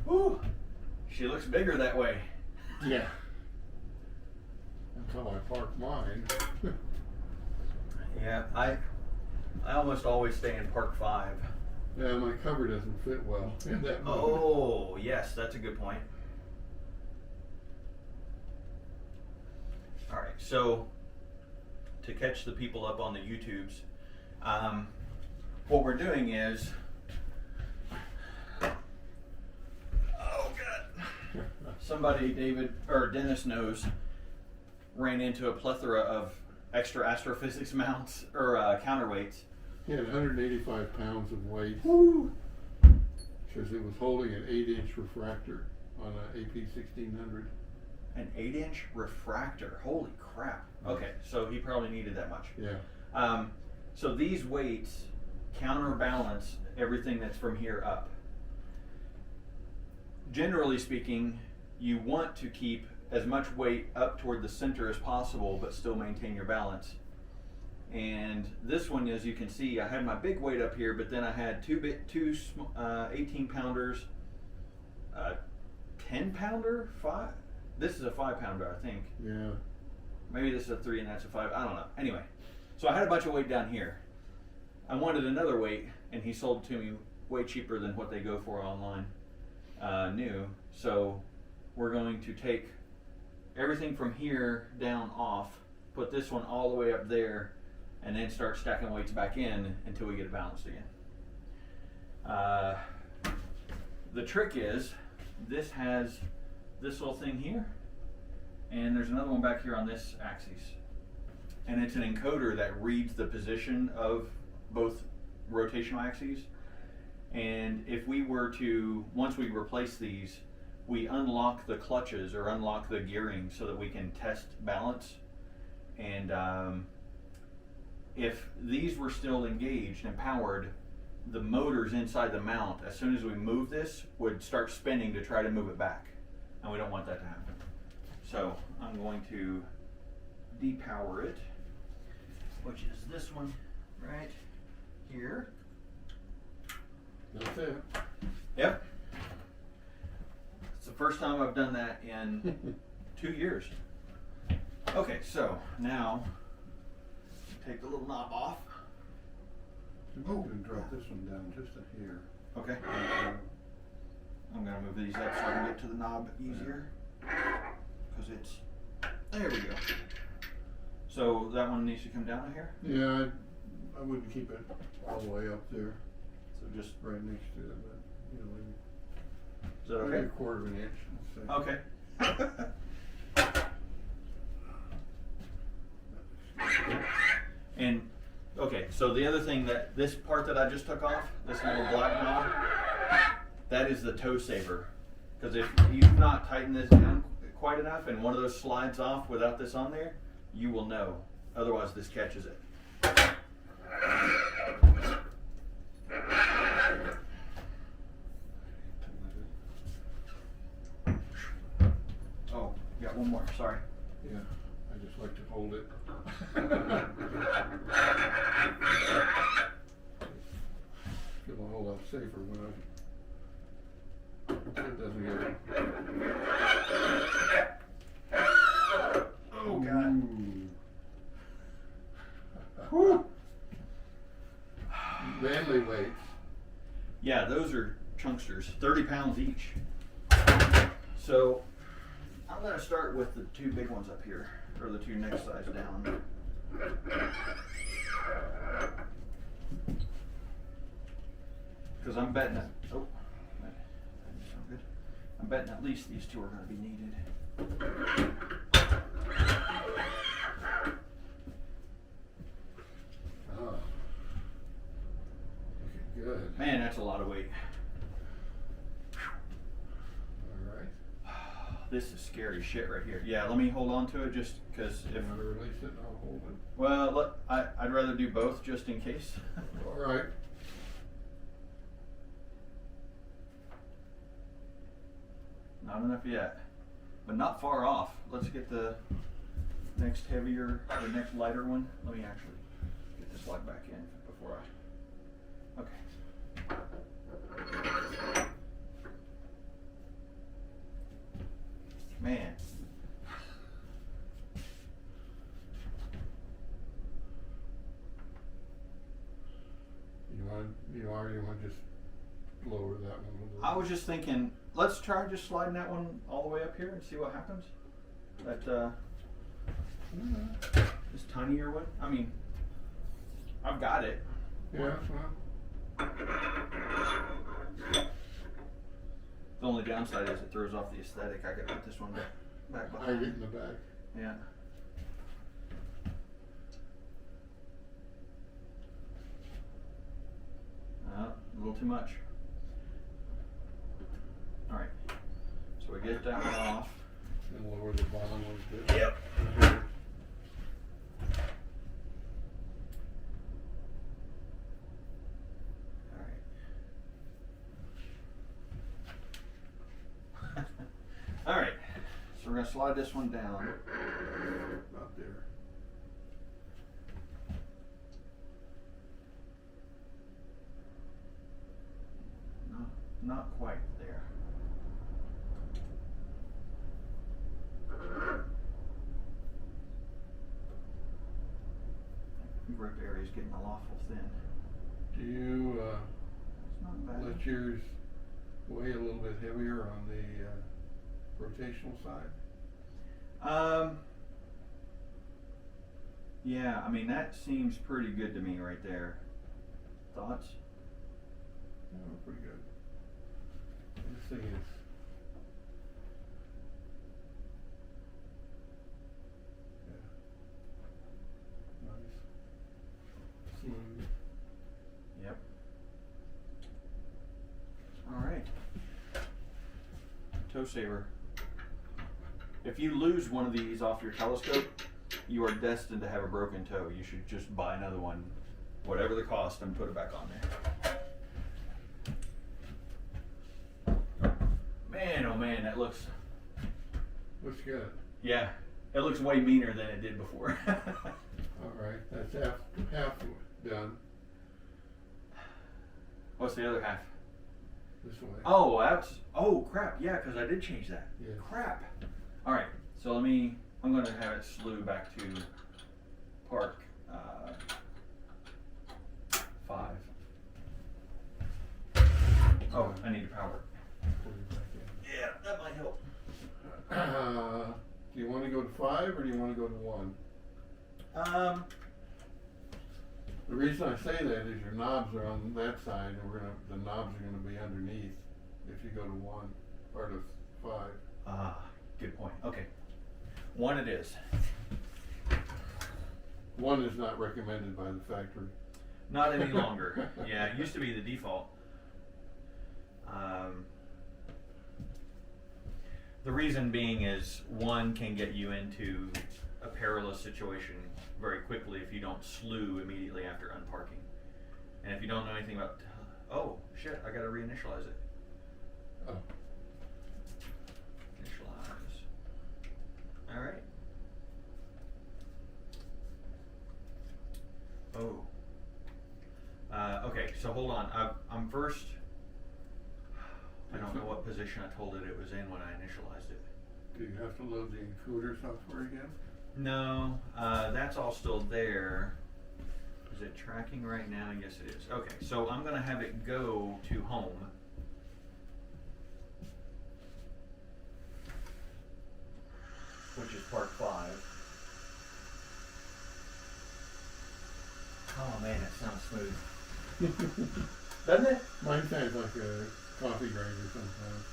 Woo! She looks bigger that way. Yeah. Until I park mine. Yeah, I almost always stay in Park 5. Yeah, my cover doesn't fit well in that mode. Oh, yes, that's a good point. All right, so to catch the people up on the YouTubes, what we're doing is, oh God, somebody, David or Dennis knows, ran into a plethora of extra astrophysics mounts or counterweights. He had 185 pounds of weight. Woo! Because it was holding an 8-inch refractor on an AP 1600. An 8-inch refractor. Holy crap. Okay, so he probably needed that much. Yeah. So these weights counterbalance everything that's from here up. Generally speaking, you want to keep as much weight up toward the center as possible, but still maintain your balance. And this one, as you can see, I had my big weight up here, but then I had two 18-pounders, 10-pounder, 5. This is a 5-pounder, I think. Yeah. Maybe this is a 3 and that's a 5. I don't know. Anyway, so I had a bunch of weight down here. I wanted another weight, and he sold it to me way cheaper than what they go for online, new. So we're going to take everything from here down off, put this one all the way up there, and then start stacking weights back in until we get it balanced again. The trick is, this has this little thing here, and there's another one back here on this axis. And it's an encoder that reads the position of both rotational axes. And if we were to, once we replace these, we unlock the clutches or unlock the gearing so that we can test balance. And if these were still engaged and powered, the motors inside the mount, as soon as we move this, would start spinning to try to move it back. And we don't want that to happen. So I'm going to depower it, which is this one right here. That's it. Yep. It's the first time I've done that in 2 years. Okay, so now take the little knob off. I'm going to drop this one down just a hair. Okay. I'm gonna move these up so I can get to the knob easier. Because it's, there we go. So that one needs to come down here? Yeah, I wouldn't keep it all the way up there, So just, right next to it, but, you know, maybe, is that maybe okay? a quarter of an inch, let's say. Okay. And, okay, so the other thing that, this part that I just took off, this little black knob, that is the toe saver. Because if you've not tightened this down quite enough and one of those slides off without this on there, you will know. Otherwise this catches it. Oh, got one more, sorry. Yeah, I just like to hold it. Feel a whole lot safer when it doesn't get. Oh God. Whew. Manly weights. Yeah, those are chunksters, 30 pounds each. So I'm gonna start with the two big ones up here, or the two next size down. Because I'm betting that, oh, that didn't sound good. I'm betting at least these two are gonna be needed. Oh. Okay, good. Man, that's a lot of weight. All right. This is scary shit right here. Yeah, let me hold on to it just because if, I'm gonna release it and I'll hold it. well, I'd rather do both just in case. All right. Not enough yet, but not far off. Let's get the next heavier, or next lighter one. Let me actually get this slide back in before I, okay. Man. You want to just lower that one a little? I was just thinking, let's try just sliding that one all the way up here and see what happens. That, this tinier one. I mean, I've got it. Yeah, well. The only downside is it throws off the aesthetic. I gotta put this one back I behind. get in the back. Yeah. A little too much. All right. So we get that one off. And lower the bottom a bit. Yep. All right, so we're gonna slide this one down. About there. No, not quite there. Grip area is getting awful thin. Do you It's not bad. let yours weigh a little bit heavier on the rotational side? Yeah, I mean that seems pretty good to me right there. Thoughts? Yeah, pretty good. This thing is. Yeah. Nice. Smooth. Yep. All right. toe saver. If you lose one of these off your telescope, you are destined to have a broken toe. You should just buy another one, whatever the cost, and put it back on there. Man, oh man, that looks... Looks good. Yeah, it looks way meaner than it did before. Alright, that's half done. What's the other half? This way. Oh, that's... Oh, crap. Yeah, because I did change that. Yeah. Crap. All right, so I'm going to have it slew back to park 5. Oh, I need to power. Put it back in. Yeah, that might help. Do you want to go to 5 or do you want to go to 1? The reason I say that is your knobs are on that side, and the knobs are gonna be underneath if you go to 1 or to 5. Ah, good point. Okay, 1 it is. 1 is not recommended by the factory. Not any longer. Yeah, it used to be the default. The reason being is 1 can get you into a perilous situation very quickly if you don't slew immediately after unparking. And if you don't know anything about... Oh, shit, I gotta reinitialize it. Oh. Initialize. Alright. Oh. Okay, so hold on. I'm first... I don't know what position I told it was in when I initialized it. Do you have to load the encoder software again? No, that's all still there. Is it tracking right now? Yes, it is. Okay, so I'm going to have it go to home. Which is part 5. Oh man, it sounds smooth. Doesn't it? Mine sounds like a coffee grinder sometimes.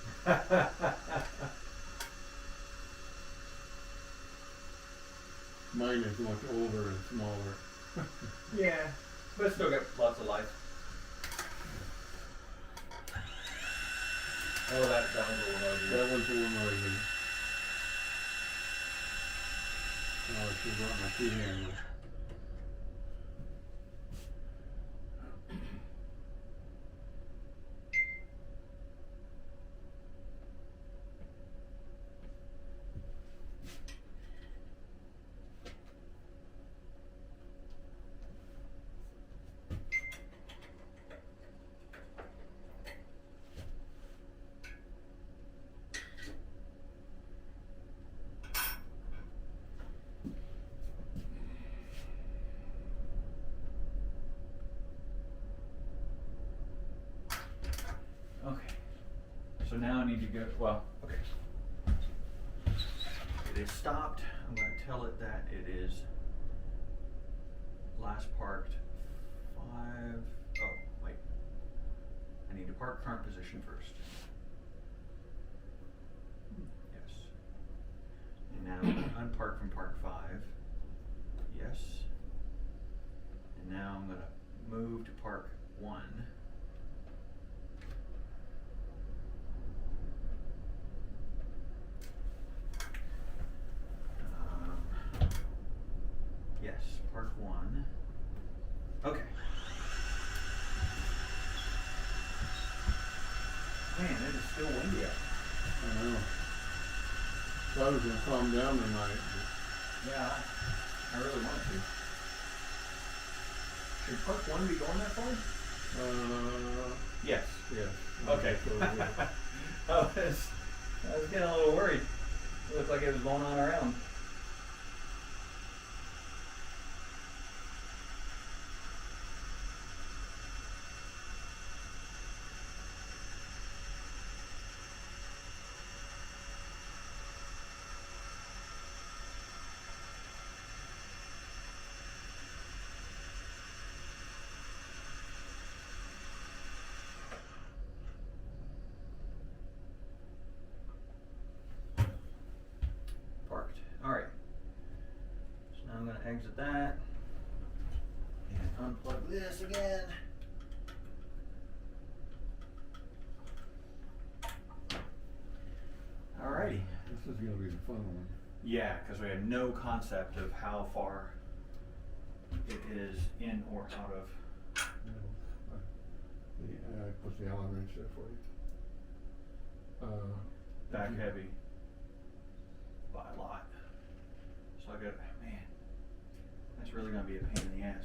Mine is much older and smaller. Yeah, but it's still got lots of life. Oh, that one's a little noisy. That one's a little noisy. Oh, I should brought my 2-handle. Okay, so now I need to go, well, okay. It is stopped. I'm going to tell it that it is last parked 5. Oh, wait. I need to park current position first. Yes. And now unpark from park 5. Yes. And now I'm going to move to park 1. Yes, park 1. Okay. Man, it is still windy out. I know. Thought it was gonna calm down tonight. Yeah, I really want to. Should park 1 be going that far? Yes. Okay. So, yeah. I was getting a little worried. It looked like it was going on around. Parked. Alright. So now I'm going to exit that and unplug this again. This is gonna be the fun one. Yeah, because we had no concept of how far it is in or out of. I put the Allen wrench there for you. Back heavy by a lot. So I got, man, that's really gonna be a pain in the ass.